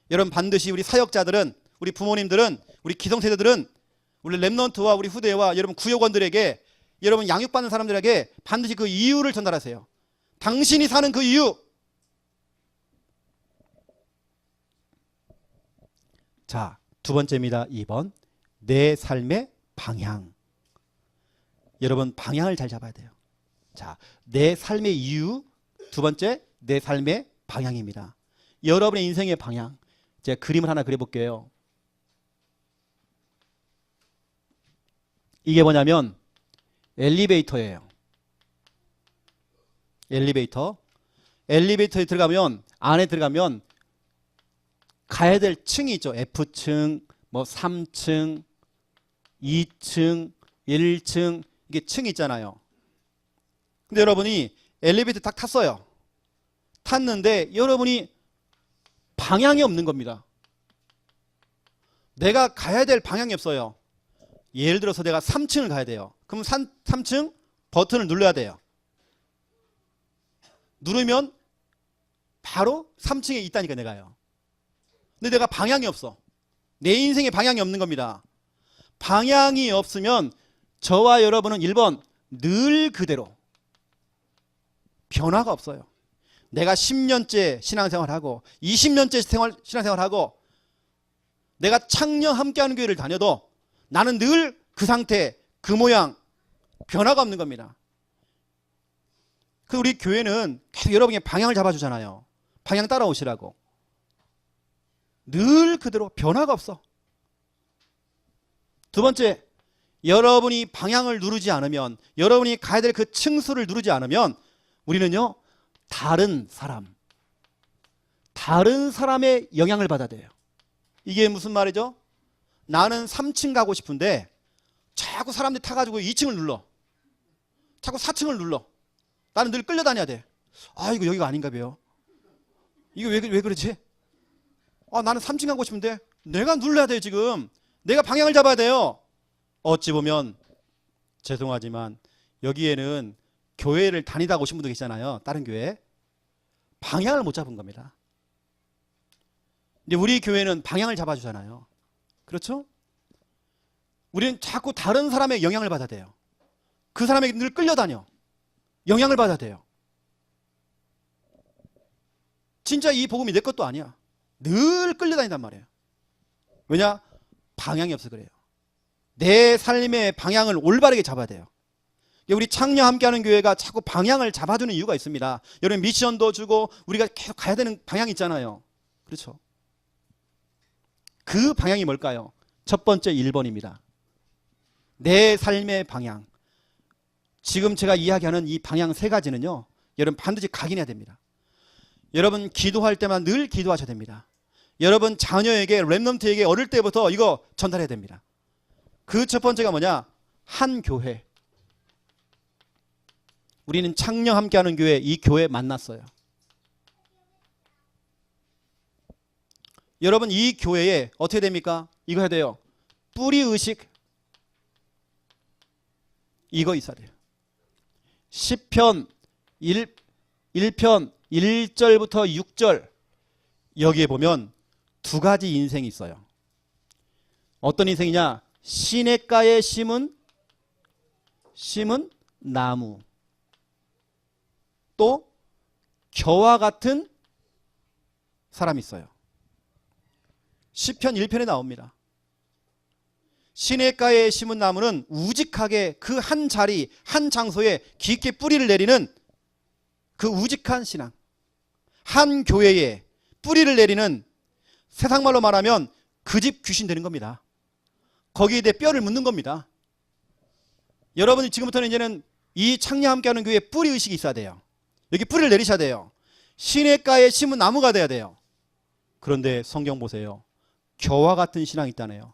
여러분 반드시 우리 사역자들은, 우리 부모님들은, 우리 기성세대들은, 우리 랩넌트와 우리 후대와 여러분 구역원들에게, 여러분 양육받는 사람들에게 반드시 그 이유를 전달하세요. 당신이 사는 그 이유. 자, 두 번째입니다. 2번. 내 삶의 방향. 여러분 방향을 잘 잡아야 돼요. 자, 내 삶의 이유. 두 번째, 내 삶의 방향입니다. 여러분의 인생의 방향. 제가 그림을 하나 그려볼게요. 이게 뭐냐면 엘리베이터예요. 엘리베이터에 들어가면, 안에 들어가면 가야 될 층이 있죠. F층, 뭐 3층, 2층, 1층, 이게 층이 있잖아요. 근데 여러분이 엘리베이터 딱 탔어요. 탔는데 여러분이 방향이 없는 겁니다. 내가 가야 될 방향이 없어요. 예를 들어서 내가 3층을 가야 돼요. 그럼 3층 버튼을 눌러야 돼요. 누르면 바로 3층에 있다니까 내가요. 근데 내가 방향이 없어. 내 인생에 방향이 없는 겁니다. 방향이 없으면 저와 여러분은 1번 늘 그대로 변화가 없어요. 내가 10년째 신앙생활하고 20년째 신앙생활하고 내가 창녕 함께하는 교회를 다녀도 나는 늘 그 상태, 그 모양, 변화가 없는 겁니다. 그 우리 교회는 계속 여러분의 방향을 잡아주잖아요. 방향 따라오시라고. 늘 그대로 변화가 없어. 두 번째, 여러분이 방향을 누르지 않으면, 여러분이 가야 될 그 층수를 누르지 않으면 우리는요, 다른 사람의 영향을 받아야 돼요. 이게 무슨 말이죠? 나는 3층 가고 싶은데 자꾸 사람들이 타가지고 2층을 눌러. 자꾸 4층을 눌러. 나는 늘 끌려다녀야 돼. 아, 이거 여기가 아닌가 봐요. 이거 왜 그러지? 아, 나는 3층 가고 싶은데 내가 눌러야 돼요. 지금 내가 방향을 잡아야 돼요. 어찌 보면 죄송하지만 여기에는 교회를 다니다 오신 분들 계시잖아요. 다른 교회. 방향을 못 잡은 겁니다. 근데 우리 교회는 방향을 잡아주잖아요. 그렇죠? 우리는 자꾸 다른 사람의 영향을 받아야 돼요. 그 사람에게 늘 끌려다녀. 영향을 받아야 돼요. 진짜 이 복음이 내 것도 아니야. 늘 끌려다닌단 말이에요. 왜냐? 방향이 없어 그래요. 내 삶의 방향을 올바르게 잡아야 돼요. 우리 창녀 함께하는 교회가 자꾸 방향을 잡아주는 이유가 있습니다. 여러분 미션도 주고 우리가 계속 가야 되는 방향이 있잖아요. 그렇죠? 그 방향이 뭘까요? 첫 번째 1번입니다. 내 삶의 방향. 지금 제가 이야기하는 이 방향 세 가지는요, 여러분 반드시 각인해야 됩니다. 여러분 기도할 때만 늘 기도하셔야 됩니다. 여러분 자녀에게, 랩넌트에게 어릴 때부터 이거 전달해야 됩니다. 그 첫 번째가 뭐냐? 한 교회. 우리는 창녕 함께하는 교회, 이 교회 만났어요. 여러분 이 교회에 어떻게 됩니까? 이거 해야 돼요. 뿌리의식. 이거 있어야 돼요. 시편 1편 1절부터 6절 여기에 보면 두 가지 인생이 있어요. 어떤 인생이냐? 시냇가에 심은 나무, 또 겨와 같은 사람이 있어요. 시편 1편에 나옵니다. 시냇가에 심은 나무는 우직하게 그 한 자리, 한 장소에 깊게 뿌리를 내리는 그 우직한 신앙. 한 교회에 뿌리를 내리는, 세상 말로 말하면 그 집 귀신 되는 겁니다. 거기에 대해 뼈를 묻는 겁니다. 여러분이 지금부터는 이제는 이 창녀 함께하는 교회에 뿌리 의식이 있어야 돼요. 여기 뿌리를 내리셔야 돼요. 시냇가에 심은 나무가 돼야 돼요. 그런데 성경 보세요. 겨와 같은 신앙이 있다네요.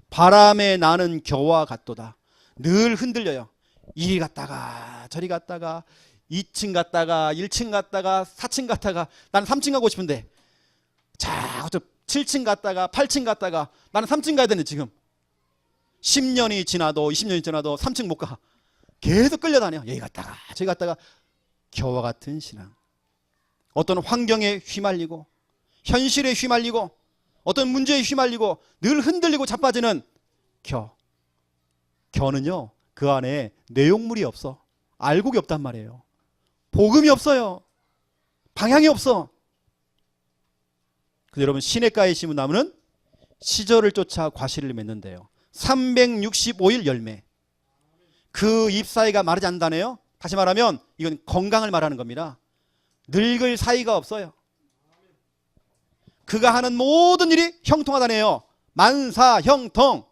바람에 나는 겨와 같도다. 늘 흔들려요. 이리 갔다가 저리 갔다가 2층 갔다가 1층 갔다가 4층 갔다가 나는 3층 가고 싶은데 자, 또 7층 갔다가 8층 갔다가 나는 3층 가야 되는데 지금 10년이 지나도 20년이 지나도 3층 못 가. 계속 끌려다녀. 여기 갔다가 저기 갔다가 겨와 같은 신앙. 어떤 환경에 휘말리고 현실에 휘말리고 어떤 문제에 휘말리고 늘 흔들리고 자빠지는 겨는요 그 안에 내용물이 없어. 알곡이 없단 말이에요. 복음이 없어요. 방향이 없어. 근데 여러분 시냇가에 심은 나무는 시절을 쫓아 과실을 맺는데요. 365일 열매. 그 잎 사이가 마르지 않는다네요. 다시 말하면 이건 건강을 말하는 겁니다. 늙을 사이가 없어요. 그가 하는 모든 일이 형통하다네요. 만사형통.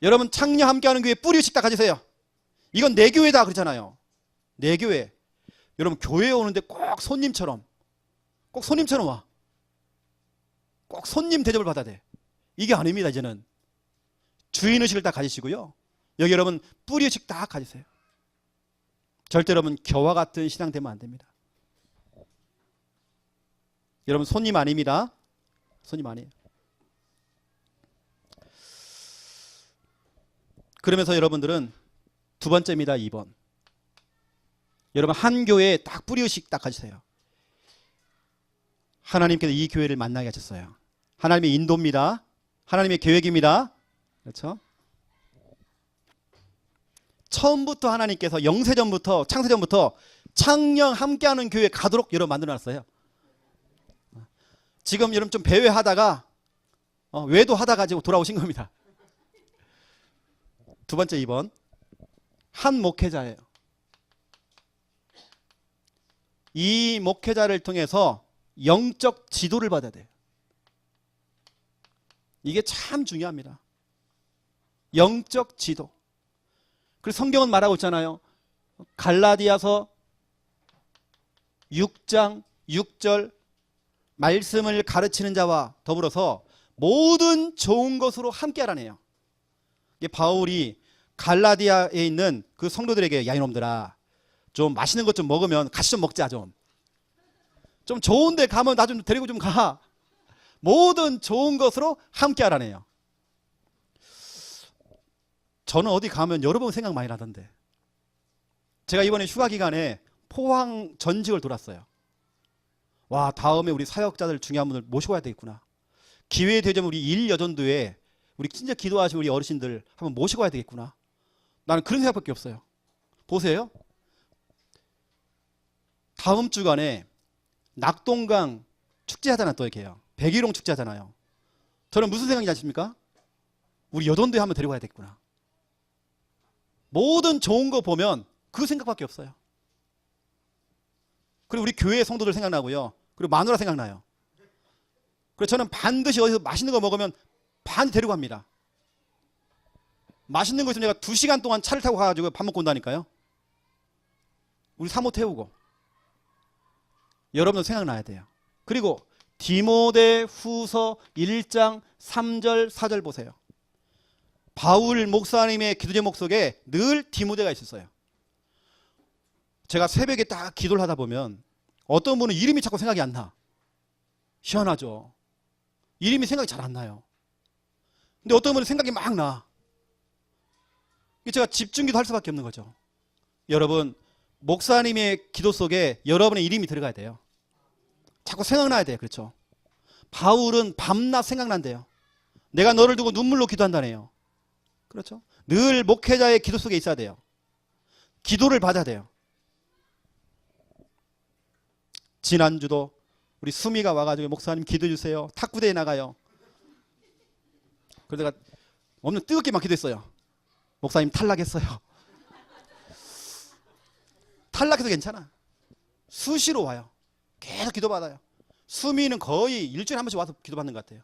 여러분 창녀 함께하는 교회 뿌리의식 다 가지세요. 이건 내 교회다 그러잖아요. 내 교회. 여러분 교회에 오는데 꼭 손님처럼 와. 꼭 손님 대접을 받아야 돼. 이게 아닙니다. 이제는 주인의식을 다 가지시고요. 여기 여러분 뿌리의식 다 가지세요. 절대 여러분 겨와 같은 신앙 되면 안 됩니다. 여러분 손님 아닙니다. 손님 아니에요. 그러면서 여러분들은 두 번째입니다. 2번. 여러분 한 교회에 딱 뿌리의식 딱 가지세요. 하나님께서 이 교회를 만나게 하셨어요. 하나님의 인도입니다. 하나님의 계획입니다. 그렇죠? 처음부터 하나님께서 영세전부터 창세전부터 창녕 함께하는 교회 가도록 여러분 만들어놨어요. 지금 여러분 좀 배회하다가 외도하다가 지금 돌아오신 겁니다. 두 번째 2번. 한 목회자예요. 이 목회자를 통해서 영적 지도를 받아야 돼요. 이게 참 중요합니다. 영적 지도. 그래서 성경은 말하고 있잖아요. 갈라디아서 6장 6절 말씀을 가르치는 자와 더불어서 모든 좋은 것으로 함께 하라네요. 이게 바울이 갈라디아에 있는 그 성도들에게 야 이놈들아 좀 맛있는 것 좀 먹으면 같이 좀 먹자 좀 좋은 데 가면 나 좀 데리고 좀 가. 모든 좋은 것으로 함께 하라네요. 저는 어디 가면 여러 번 생각 많이 나던데. 제가 이번에 휴가 기간에 포항 전직을 돌았어요. 와, 다음에 우리 사역자들 중요한 분들 모시고 와야 되겠구나. 기회 되자면 우리 일여전도에 우리 진짜 기도하신 우리 어르신들 한번 모시고 와야 되겠구나. 나는 그런 생각밖에 없어요. 보세요. 다음 주간에 낙동강 축제 하잖아요. 또 이렇게 해요. 백일홍 축제 하잖아요. 저는 무슨 생각인지 아십니까? 우리 여전도에 한번 데리고 가야 되겠구나. 모든 좋은 거 보면 그 생각밖에 없어요. 그리고 우리 교회 성도들 생각나고요. 그리고 마누라 생각나요. 그래서 저는 반드시 어디서 맛있는 거 먹으면 반드시 데리고 갑니다. 맛있는 거 있으면 내가 2시간 동안 차를 타고 가가지고 밥 먹고 온다니까요. 우리 사모 태우고. 여러분도 생각나야 돼요. 그리고 디모데 후서 1장 3절 4절 보세요. 바울 목사님의 기도 제목 속에 늘 디모데가 있었어요. 제가 새벽에 딱 기도를 하다 보면 어떤 분은 이름이 자꾸 생각이 안 나. 희한하죠. 이름이 생각이 잘 안 나요. 근데 어떤 분은 생각이 막 나. 제가 집중기도 할 수밖에 없는 거죠. 여러분 목사님의 기도 속에 여러분의 이름이 들어가야 돼요. 자꾸 생각나야 돼요. 그렇죠? 바울은 밤낮 생각난대요. 내가 너를 두고 눈물로 기도한다네요. 그렇죠? 늘 목회자의 기도 속에 있어야 돼요. 기도를 받아야 돼요. 지난주도 우리 수미가 와가지고 목사님 기도해 주세요. 탁구대회 나가요. 그래서 내가 엄청 뜨겁게만 기도했어요. 목사님 탈락했어요. 탈락해도 괜찮아. 수시로 와요. 계속 기도받아요. 수미는 거의 일주일에 한 번씩 와서 기도받는 것 같아요.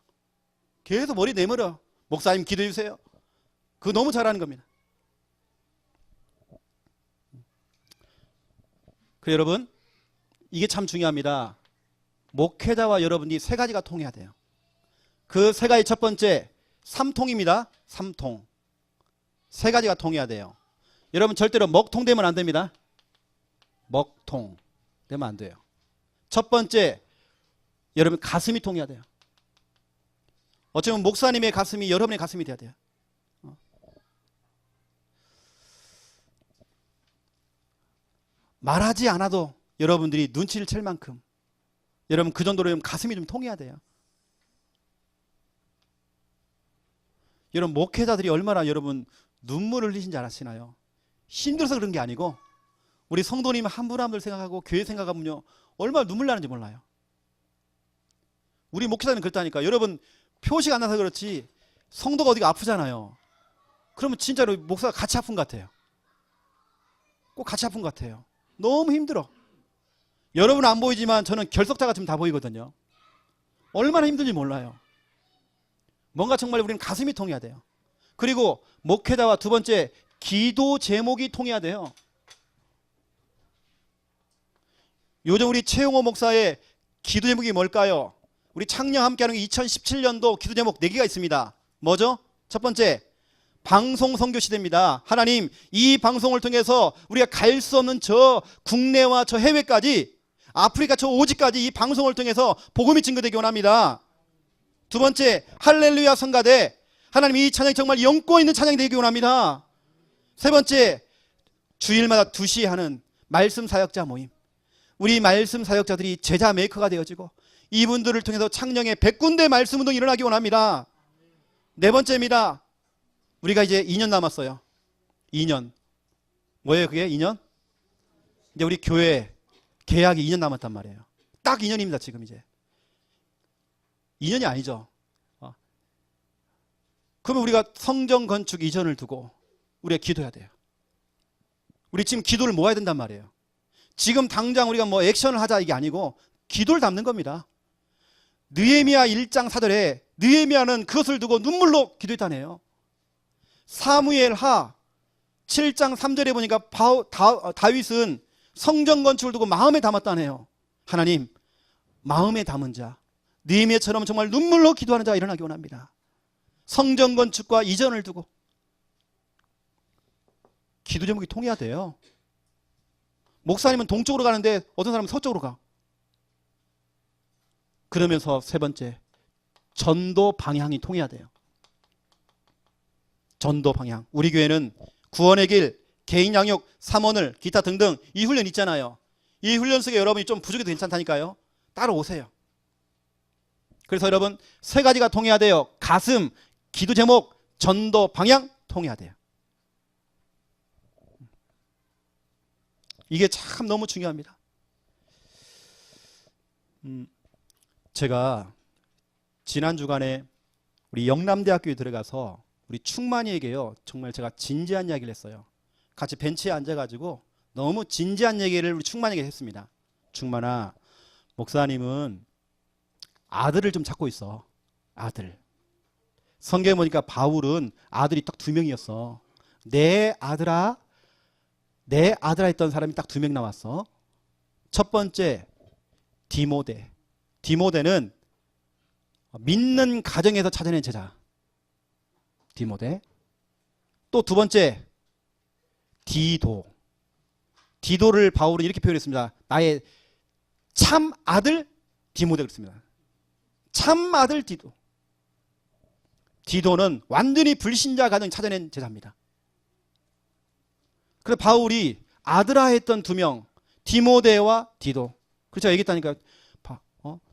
계속 머리 내밀어. 목사님 기도해 주세요. 그거 너무 잘하는 겁니다. 그래서 여러분, 이게 참 중요합니다. 목회자와 여러분이 세 가지가 통해야 돼요. 그 세 가지 첫 번째, 삼통입니다. 삼통. 세 가지가 통해야 돼요. 여러분 절대로 먹통 되면 안 됩니다. 먹통 되면 안 돼요. 첫 번째, 여러분 가슴이 통해야 돼요. 어쩌면 목사님의 가슴이 여러분의 가슴이 돼야 돼요. 말하지 않아도 여러분들이 눈치를 챌 만큼 여러분 그 정도로 가슴이 좀 통해야 돼요. 여러분 목회자들이 얼마나 여러분 눈물을 흘리신지 아시나요? 힘들어서 그런 게 아니고 우리 성도님 한 분 한 분 생각하고 교회 생각하면요 얼마나 눈물 나는지 몰라요. 우리 목회자는 그렇다니까. 여러분 표시가 안 나서 그렇지 성도가 어디가 아프잖아요. 그러면 진짜로 목사가 같이 아픈 것 같아요. 꼭 같이 아픈 것 같아요. 너무 힘들어. 여러분은 안 보이지만 저는 결석자가 지금 다 보이거든요. 얼마나 힘든지 몰라요. 뭔가 정말 우리는 가슴이 통해야 돼요. 그리고 목회자와 두 번째, 기도 제목이 통해야 돼요. 요즘 우리 최용호 목사의 기도 제목이 뭘까요? 우리 창녕 함께하는 2017년도 기도 제목 4개가 있습니다. 뭐죠? 첫 번째, 방송 선교 시대입니다. 하나님, 이 방송을 통해서 우리가 갈 수 없는 저 국내와 저 해외까지, 아프리카 저 오지까지 이 방송을 통해서 복음이 증거되기 원합니다. 두 번째, 할렐루야 성가대. 하나님, 이 찬양이 정말 영권 있는 찬양이 되기 원합니다. 세 번째, 주일마다 2시에 하는 말씀 사역자 모임. 우리 말씀 사역자들이 제자 메이커가 되어지고 이분들을 통해서 창녕에 100군데 말씀 운동이 일어나기 원합니다. 네 번째입니다. 우리가 이제 2년 남았어요. 2년. 뭐예요 그게 2년? 이제 우리 교회 계약이 2년 남았단 말이에요. 딱 2년입니다 지금 이제. 2년이 아니죠. 그러면 우리가 성전 건축 이전을 두고 우리가 기도해야 돼요. 우리 지금 기도를 모아야 된단 말이에요. 지금 당장 우리가 뭐 액션을 하자 이게 아니고 기도를 담는 겁니다. 느헤미야 1장 4절에 느헤미야는 그것을 두고 눈물로 기도했다네요. 사무엘 하 7장 3절에 보니까 다윗은 성전 건축을 두고 마음에 담았다네요. 하나님, 마음에 담은 자, 느헤미야처럼 정말 눈물로 기도하는 자가 일어나기 원합니다. 성전 건축과 이전을 두고 기도 제목이 통해야 돼요. 목사님은 동쪽으로 가는데 어떤 사람은 서쪽으로 가. 그러면서 세 번째, 전도 방향이 통해야 돼요. 전도 방향. 우리 교회는 구원의 길, 개인 양육, 삼원을, 기타 등등 이 훈련 있잖아요. 이 훈련 속에 여러분이 좀 부족해도 괜찮다니까요. 따라오세요. 그래서 여러분 세 가지가 통해야 돼요. 가슴, 기도 제목, 전도 방향 통해야 돼요. 이게 참 너무 중요합니다. 제가 지난 주간에 우리 영남대학교에 들어가서 우리 충만이에게요 정말 제가 진지한 이야기를 했어요. 같이 벤치에 앉아가지고 너무 진지한 얘기를 우리 충만이에게 했습니다. 충만아, 목사님은 아들을 좀 찾고 있어. 아들. 성경에 보니까 바울은 아들이 딱 2명이었어. 내 아들아 했던 사람이 딱 2명 나왔어. 첫 번째, 디모데. 디모데는 믿는 가정에서 찾아낸 제자. 디모데. 또 두 번째, 디도. 디도를 바울은 이렇게 표현했습니다. 나의 참 아들 디모데 그랬습니다. 참 아들 디도. 디도는 완전히 불신자 가정 찾아낸 제자입니다. 그래서 바울이 아들아 했던 2명, 디모데와 디도. 그렇죠. 얘기했다니까.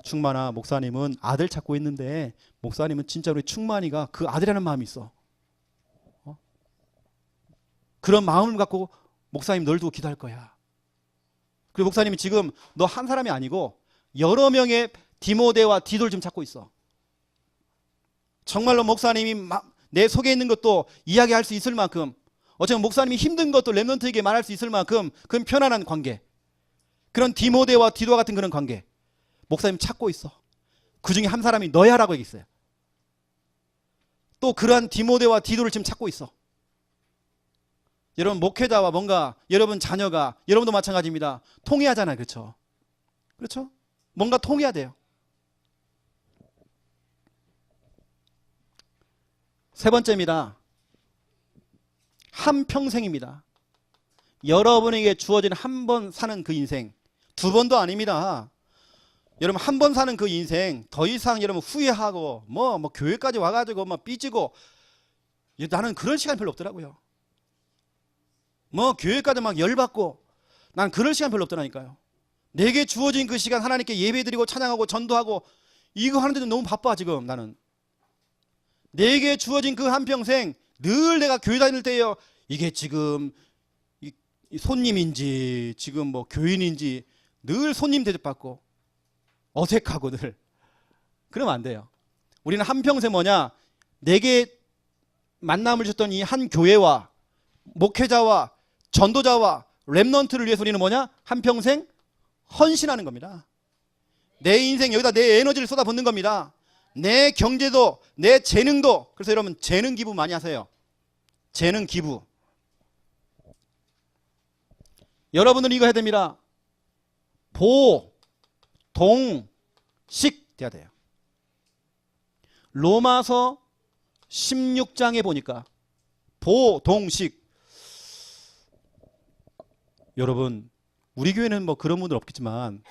충만아, 목사님은 아들 찾고 있는데 목사님은 진짜 우리 충만이가 그 아들이라는 마음이 있어. 그런 마음을 갖고 목사님 널 두고 기도할 거야. 그리고 목사님이 지금 너 한 사람이 아니고 여러 명의 디모데와 디도를 지금 찾고 있어. 정말로 목사님이 내 속에 있는 것도 이야기할 수 있을 만큼, 어쩌면 목사님이 힘든 것도 렘넌트에게 말할 수 있을 만큼 그런 편안한 관계, 그런 디모데와 디도와 같은 그런 관계 목사님 찾고 있어. 그 중에 한 사람이 너야라고 얘기했어요. 또 그러한 디모데와 디도를 지금 찾고 있어. 여러분 목회자와 뭔가 여러분 자녀가 여러분도 마찬가지입니다. 통해하잖아요. 그렇죠? 그렇죠? 뭔가 통해야 돼요. 세 번째입니다. 한평생입니다. 여러분에게 주어진 한 번 사는 그 인생, 두 번도 아닙니다. 여러분 한 번 사는 그 인생 더 이상 여러분 후회하고 뭐 교회까지 와가지고 뭐 삐지고, 나는 그런 시간 별로 없더라고요. 뭐 교회까지 막 열받고, 난 그럴 시간 별로 없더라니까요. 내게 주어진 그 시간 하나님께 예배드리고 찬양하고 전도하고 이거 하는데도 너무 바빠. 지금 나는 내게 주어진 그 한평생 늘 내가 교회 다닐 때요, 이게 지금 손님인지 지금 뭐 교인인지 늘 손님 대접받고 어색하고 늘 그러면 안 돼요. 우리는 한평생 뭐냐, 내게 만남을 주셨던 이 한 교회와 목회자와 전도자와 렘넌트를 위해서 우리는 뭐냐, 한평생 헌신하는 겁니다. 내 인생 여기다 내 에너지를 쏟아붓는 겁니다. 내 경제도 내 재능도. 그래서 여러분 재능 기부 많이 하세요. 재능 기부. 여러분은 이거 해야 됩니다. 보, 동, 식 돼야 돼요. 로마서 16장에 보니까 보, 동, 식. 여러분 우리 교회는 뭐 그런 분들 없겠지만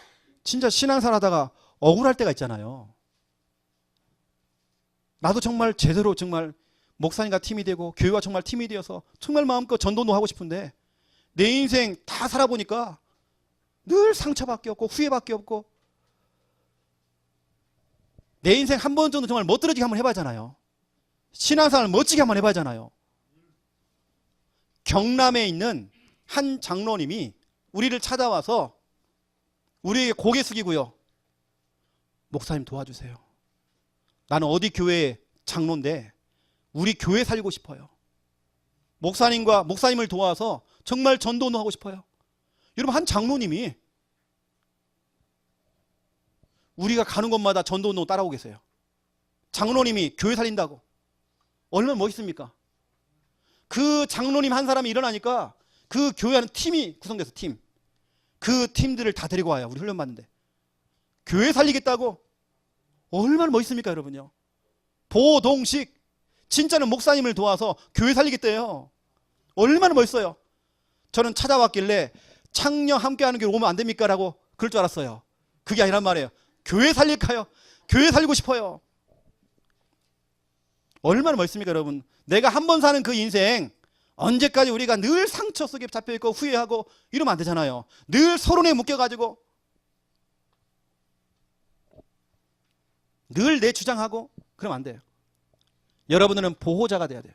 진짜 신앙생활 하다가 억울할 때가 있잖아요. 나도 정말 제대로 정말 목사님과 팀이 되고 교회가 정말 팀이 되어서 정말 마음껏 전도도 하고 싶은데 내 인생 다 살아보니까 늘 상처밖에 없고 후회밖에 없고, 내 인생 한 번 정도 정말 멋들어지게 한번 해봐야잖아요. 신앙생활 멋지게 한번 해봐야잖아요. 경남에 있는 한 장로님이 우리를 찾아와서 우리에게 고개 숙이고요, 목사님 도와주세요. 나는 어디 교회 장로인데 우리 교회 살고 싶어요. 목사님을 도와서 정말 전도는 하고 싶어요. 여러분 한 장로님이 우리가 가는 곳마다 전도운동 따라오고 계세요. 장로님이 교회 살린다고. 얼마나 멋있습니까? 그 장로님 한 사람이 일어나니까 그 교회하는 팀이 구성돼서 그 팀들을 다 데리고 와요. 우리 훈련 받는데. 교회 살리겠다고. 얼마나 멋있습니까 여러분요. 보동식. 진짜는 목사님을 도와서 교회 살리겠대요. 얼마나 멋있어요. 저는 찾아왔길래 창녀 함께하는 교회 오면 안 됩니까? 라고 그럴 줄 알았어요. 그게 아니란 말이에요. 교회 살릴까요? 교회 살리고 싶어요. 얼마나 멋있습니까 여러분. 내가 한 번 사는 그 인생, 언제까지 우리가 늘 상처 속에 잡혀있고 후회하고 이러면 안 되잖아요. 늘 서론에 묶여가지고 늘 내 주장하고 그러면 안 돼요. 여러분은 보호자가 돼야 돼요.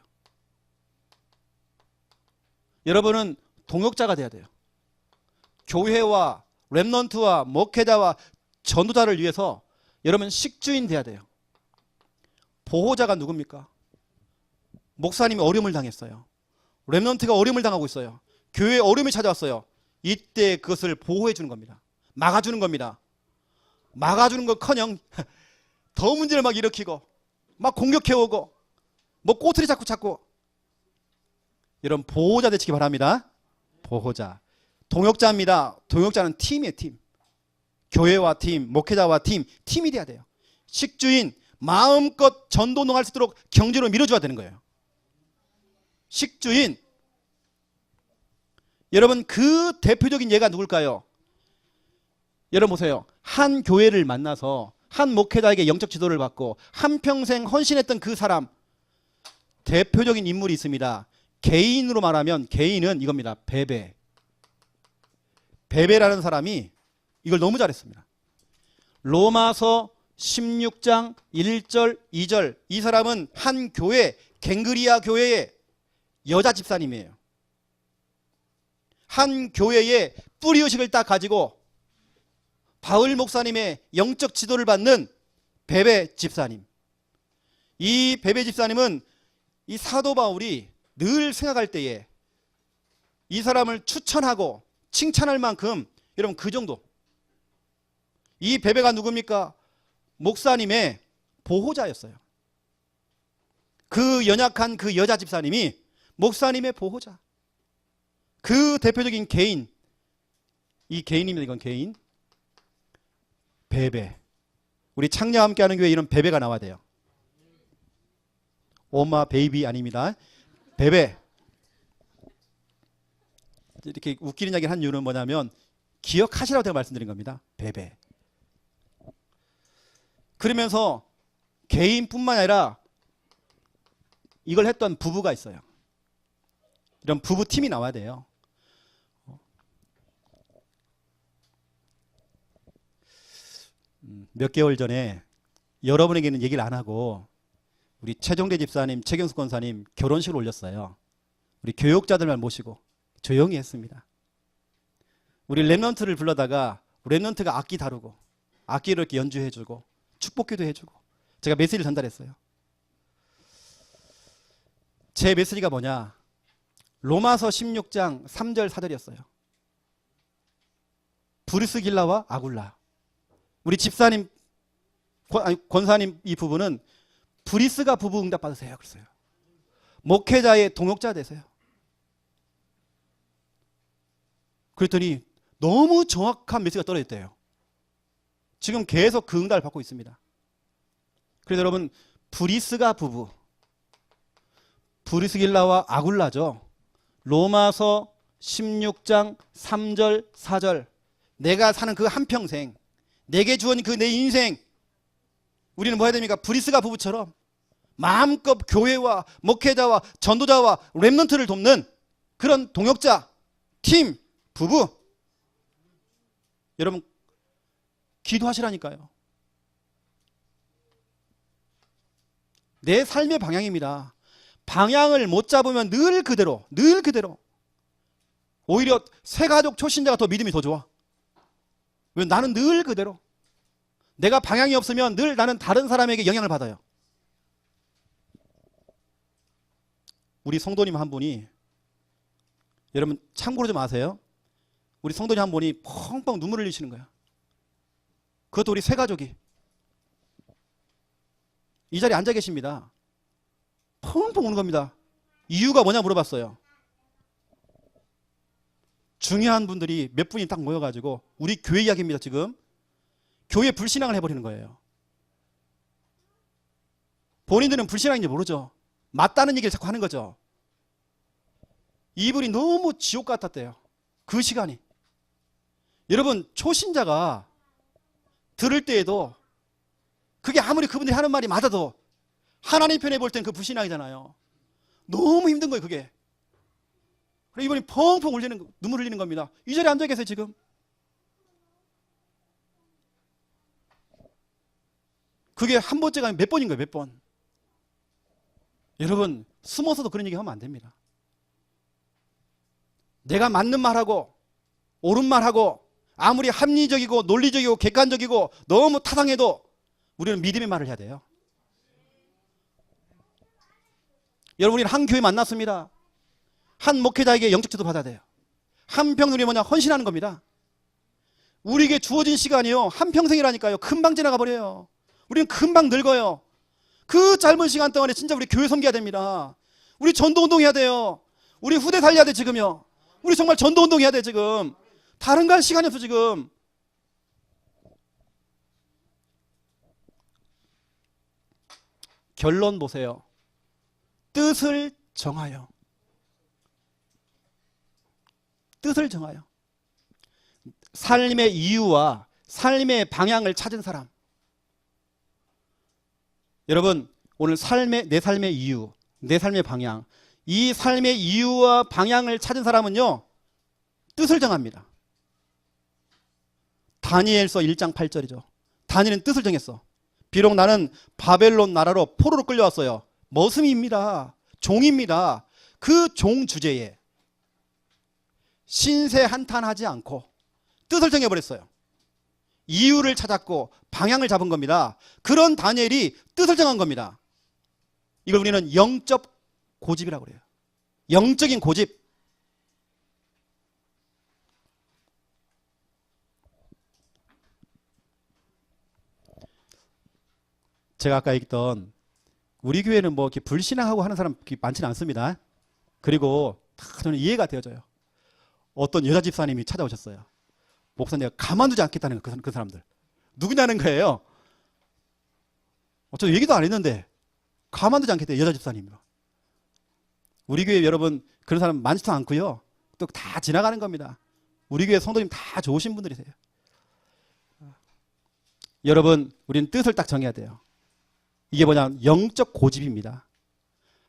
여러분은 동역자가 돼야 돼요. 교회와 렘넌트와 목회자와 전도자를 위해서 여러분 식주인 돼야 돼요. 보호자가 누굽니까? 목사님이 어려움을 당했어요. 렘넌트가 어려움을 당하고 있어요. 교회에 어려움이 찾아왔어요. 이때 그것을 보호해 주는 겁니다. 막아주는 겁니다. 막아주는 것커녕 더 문제를 막 일으키고 막 공격해오고 뭐 꼬투리 잡고 여러분 보호자 되시기 바랍니다. 보호자. 동역자입니다. 동역자는 팀이에요. 팀. 교회와 팀, 목회자와 팀이 돼야 돼요. 식주인, 마음껏 전도농할 수 있도록 경제로 밀어줘야 되는 거예요. 식주인. 여러분 그 대표적인 예가 누굴까요? 여러분 보세요. 한 교회를 만나서 한 목회자에게 영적 지도를 받고 한평생 헌신했던 그 사람, 대표적인 인물이 있습니다. 개인으로 말하면 개인은 이겁니다. 베베라는 사람이 이걸 너무 잘했습니다. 로마서 16장 1절 2절. 이 사람은 한 교회, 갱그리아 교회의 여자 집사님이에요. 한 교회의 뿌리의식을 딱 가지고 바울 목사님의 영적 지도를 받는 베베 집사님. 이 베베 집사님은 이 사도 바울이 늘 생각할 때에 이 사람을 추천하고 칭찬할 만큼, 여러분 그 정도. 이 베베가 누굽니까? 목사님의 보호자였어요. 그 연약한 그 여자 집사님이 목사님의 보호자. 그 대표적인 개인, 이 개인입니다. 이건 개인. 베베. 우리 창녀와 함께하는 교회에 이런 베베가 나와야 돼요. 엄마 베이비 아닙니다. 베베. 이렇게 웃기는 이야기를 한 이유는 뭐냐면 기억하시라고 제가 말씀드린 겁니다. 베베. 그러면서 개인뿐만 아니라 이걸 했던 부부가 있어요. 이런 부부팀이 나와야 돼요. 몇 개월 전에 여러분에게는 얘기를 안 하고 우리 최종대 집사님, 최경숙 권사님 결혼식을 올렸어요. 우리 교육자들만 모시고 조용히 했습니다. 우리 랩넌트를 불러다가 랩넌트가 악기 다루고 악기를 이렇게 연주해주고 축복기도 해주고 제가 메시지를 전달했어요. 제 메시지가 뭐냐? 로마서 16장 3절 4절이었어요. 브리스길라와 아굴라. 우리 집사님, 권사님 이 부부는 브리스가 부부 응답 받으세요. 그랬어요. 목회자의 동역자 되세요. 그랬더니 너무 정확한 메시지가 떨어졌대요. 지금 계속 그 응답을 받고 있습니다. 그래서 여러분, 브리스가 부부, 브리스길라와 아굴라죠. 로마서 16장 3절 4절. 내가 사는 그 한평생, 내게 주어진 그 내 인생, 우리는 뭐 해야 됩니까? 브리스가 부부처럼 마음껏 교회와 목회자와 전도자와 랩넌트를 돕는 그런 동역자, 팀, 부부. 여러분 기도하시라니까요. 내 삶의 방향입니다. 방향을 못 잡으면 늘 그대로, 늘 그대로. 오히려 새가족 초신자가 더 믿음이 더 좋아. 왜? 나는 늘 그대로. 내가 방향이 없으면 늘 나는 다른 사람에게 영향을 받아요. 우리 성도님 한 분이, 여러분 참고로 좀 아세요. 우리 성도님 한 분이 펑펑 눈물을 흘리시는 거야. 그것도 우리 새 가족이 이 자리에 앉아 계십니다. 펑펑 우는 겁니다. 이유가 뭐냐 물어봤어요. 중요한 분들이 몇 분이 딱 모여가지고 우리 교회 이야기입니다. 지금 교회 불신앙을 해버리는 거예요. 본인들은 불신앙인지 모르죠. 맞다는 얘기를 자꾸 하는 거죠. 이분이 너무 지옥 같았대요. 그 시간이. 여러분 초신자가 들을 때에도 그게 아무리 그분들이 하는 말이 맞아도 하나님 편에 볼 땐 그 불신앙이잖아요. 너무 힘든 거예요 그게. 그래서 이분이 펑펑 울리는, 눈물 흘리는 겁니다. 이 자리에 앉아 계세요 지금. 그게 한 번째가 아니라 몇 번인 거예요. 몇 번. 여러분 숨어서도 그런 얘기 하면 안 됩니다. 내가 맞는 말하고 옳은 말하고 아무리 합리적이고 논리적이고 객관적이고 너무 타당해도 우리는 믿음의 말을 해야 돼요. 여러분 우리는 한 교회 만났습니다. 한 목회자에게 영적 지도 받아야 돼요. 한평생이 뭐냐? 헌신하는 겁니다. 우리에게 주어진 시간이요 한평생이라니까요. 금방 지나가 버려요. 우리는 금방 늙어요. 그 짧은 시간 동안에 진짜 우리 교회 섬겨야 됩니다. 우리 전도운동 해야 돼요. 우리 후대 살려야 돼 지금요. 우리 정말 전도운동 해야 돼 지금. 다른 거 할 시간이 없어 지금. 결론 보세요. 뜻을 정하여. 뜻을 정하여. 삶의 이유와 삶의 방향을 찾은 사람. 여러분 오늘 내 삶의 이유, 내 삶의 방향, 이 삶의 이유와 방향을 찾은 사람은요 뜻을 정합니다. 다니엘서 1장 8절이죠. 다니엘은 뜻을 정했어. 비록 나는 바벨론 나라로 포로로 끌려왔어요. 머슴입니다. 종입니다. 그 종 주제에 신세 한탄하지 않고 뜻을 정해버렸어요. 이유를 찾았고 방향을 잡은 겁니다. 그런 다니엘이 뜻을 정한 겁니다. 이걸 우리는 영적 고집이라고 그래요. 영적인 고집. 제가 아까 얘기했던 우리 교회는 뭐 이렇게 불신앙하고 하는 사람 많지는 않습니다. 그리고 다 저는 이해가 되어져요. 어떤 여자 집사님이 찾아오셨어요. 목사, 내가 가만두지 않겠다는 거예요. 그 사람들 누구냐는 거예요. 저 얘기도 안 했는데 가만두지 않겠대요. 여자 집사님이. 우리 교회 여러분 그런 사람 많지도 않고요. 또 다 지나가는 겁니다. 우리 교회 성도님 다 좋으신 분들이세요. 여러분 우리는 뜻을 딱 정해야 돼요. 이게 뭐냐, 영적 고집입니다.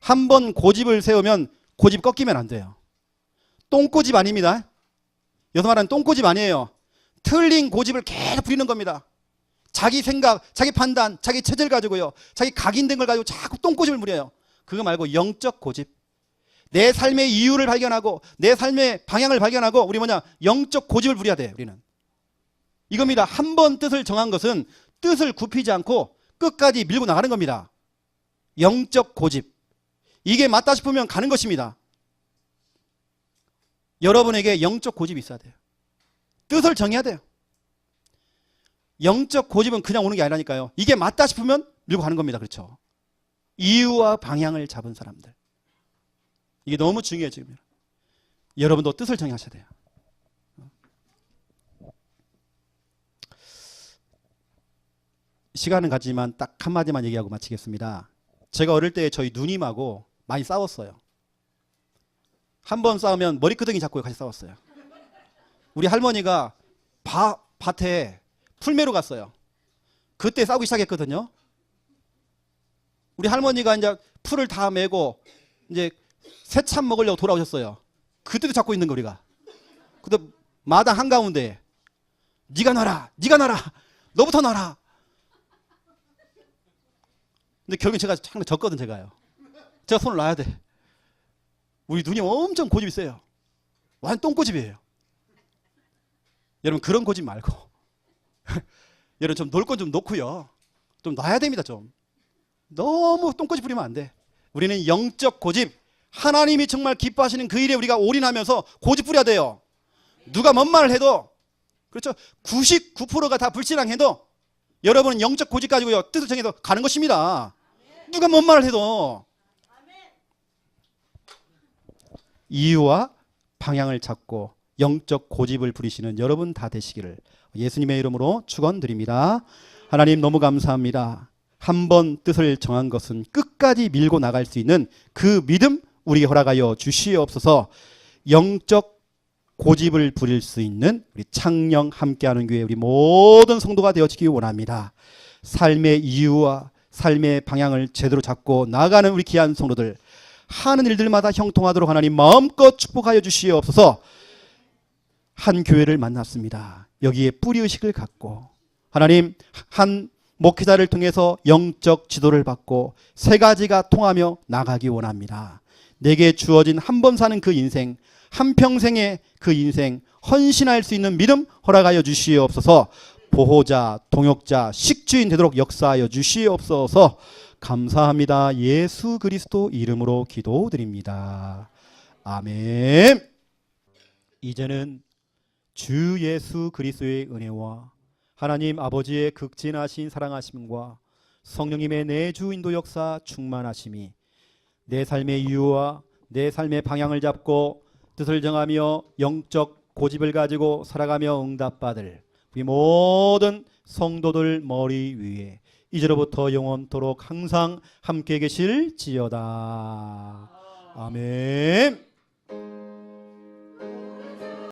한번 고집을 세우면 고집 꺾이면 안 돼요. 똥고집 아닙니다. 여기서 말하는 똥고집 아니에요. 틀린 고집을 계속 부리는 겁니다. 자기 생각, 자기 판단, 자기 체질 가지고요, 자기 각인된 걸 가지고 자꾸 똥고집을 부려요. 그거 말고 영적 고집, 내 삶의 이유를 발견하고 내 삶의 방향을 발견하고 우리 뭐냐, 영적 고집을 부려야 돼요. 우리는 이겁니다. 한 번 뜻을 정한 것은 뜻을 굽히지 않고 끝까지 밀고 나가는 겁니다. 영적 고집, 이게 맞다 싶으면 가는 것입니다. 여러분에게 영적 고집이 있어야 돼요. 뜻을 정해야 돼요. 영적 고집은 그냥 오는 게 아니라니까요. 이게 맞다 싶으면 밀고 가는 겁니다. 그렇죠? 이유와 방향을 잡은 사람들, 이게 너무 중요해요. 지금 여러분도 뜻을 정하셔야 돼요. 시간은 가지만 딱 한마디만 얘기하고 마치겠습니다. 제가 어릴 때 저희 누님하고 많이 싸웠어요. 한 번 싸우면 머리끄덩이 잡고 같이 싸웠어요. 우리 할머니가 밭에 풀매로 갔어요. 그때 싸우기 시작했거든요. 우리 할머니가 이제 풀을 다 메고 이제 새참 먹으려고 돌아오셨어요. 그때도 잡고 있는 거 우리가. 근데 마당 한가운데 네가 놔라, 네가 놔라, 너부터 놔라. 근데 결국엔 제가 항상 졌거든. 제가 손을 놔야 돼. 우리 누님 엄청 고집이 세요. 완전 똥고집이에요. 여러분 그런 고집 말고 여러분 좀 놀 건 좀 놓고요, 좀 놔야 됩니다. 좀 너무 똥고집 부리면 안 돼. 우리는 영적 고집, 하나님이 정말 기뻐하시는 그 일에 우리가 올인하면서 고집 부려야 돼요. 누가 뭔 말을 해도, 그렇죠, 99%가 다 불신앙해도 여러분은 영적 고집 가지고요 뜻을 정해서 가는 것입니다. 누가 뭔 말을 해도 이유와 방향을 잡고 영적 고집을 부리시는 여러분 다 되시기를 예수님의 이름으로 축원드립니다. 하나님 너무 감사합니다. 한번 뜻을 정한 것은 끝까지 밀고 나갈 수 있는 그 믿음 우리에게 허락하여 주시옵소서. 영적 고집을 부릴 수 있는 우리 창녕 함께하는 교회 우리 모든 성도가 되어지기 원합니다. 삶의 이유와 삶의 방향을 제대로 잡고 나가는 우리 귀한 성도들, 하는 일들마다 형통하도록 하나님 마음껏 축복하여 주시옵소서. 한 교회를 만났습니다. 여기에 뿌리의식을 갖고 하나님 한 목회자를 통해서 영적 지도를 받고 세 가지가 통하며 나가기 원합니다. 내게 주어진 한 번 사는 그 인생, 한평생의 그 인생 헌신할 수 있는 믿음 허락하여 주시옵소서. 보호자, 동역자, 식주인 되도록 역사하여 주시옵소서. 감사합니다. 예수 그리스도 이름으로 기도드립니다. 아멘. 이제는 주 예수 그리스도의 은혜와 하나님 아버지의 극진하신 사랑하심과 성령님의 내주 인도 역사 충만하심이 내 삶의 이유와 내 삶의 방향을 잡고 뜻을 정하며 영적 고집을 가지고 살아가며 응답받을 우리 모든 성도들 머리 위에 이제로부터 영원토록 항상 함께 계실지어다. 아멘.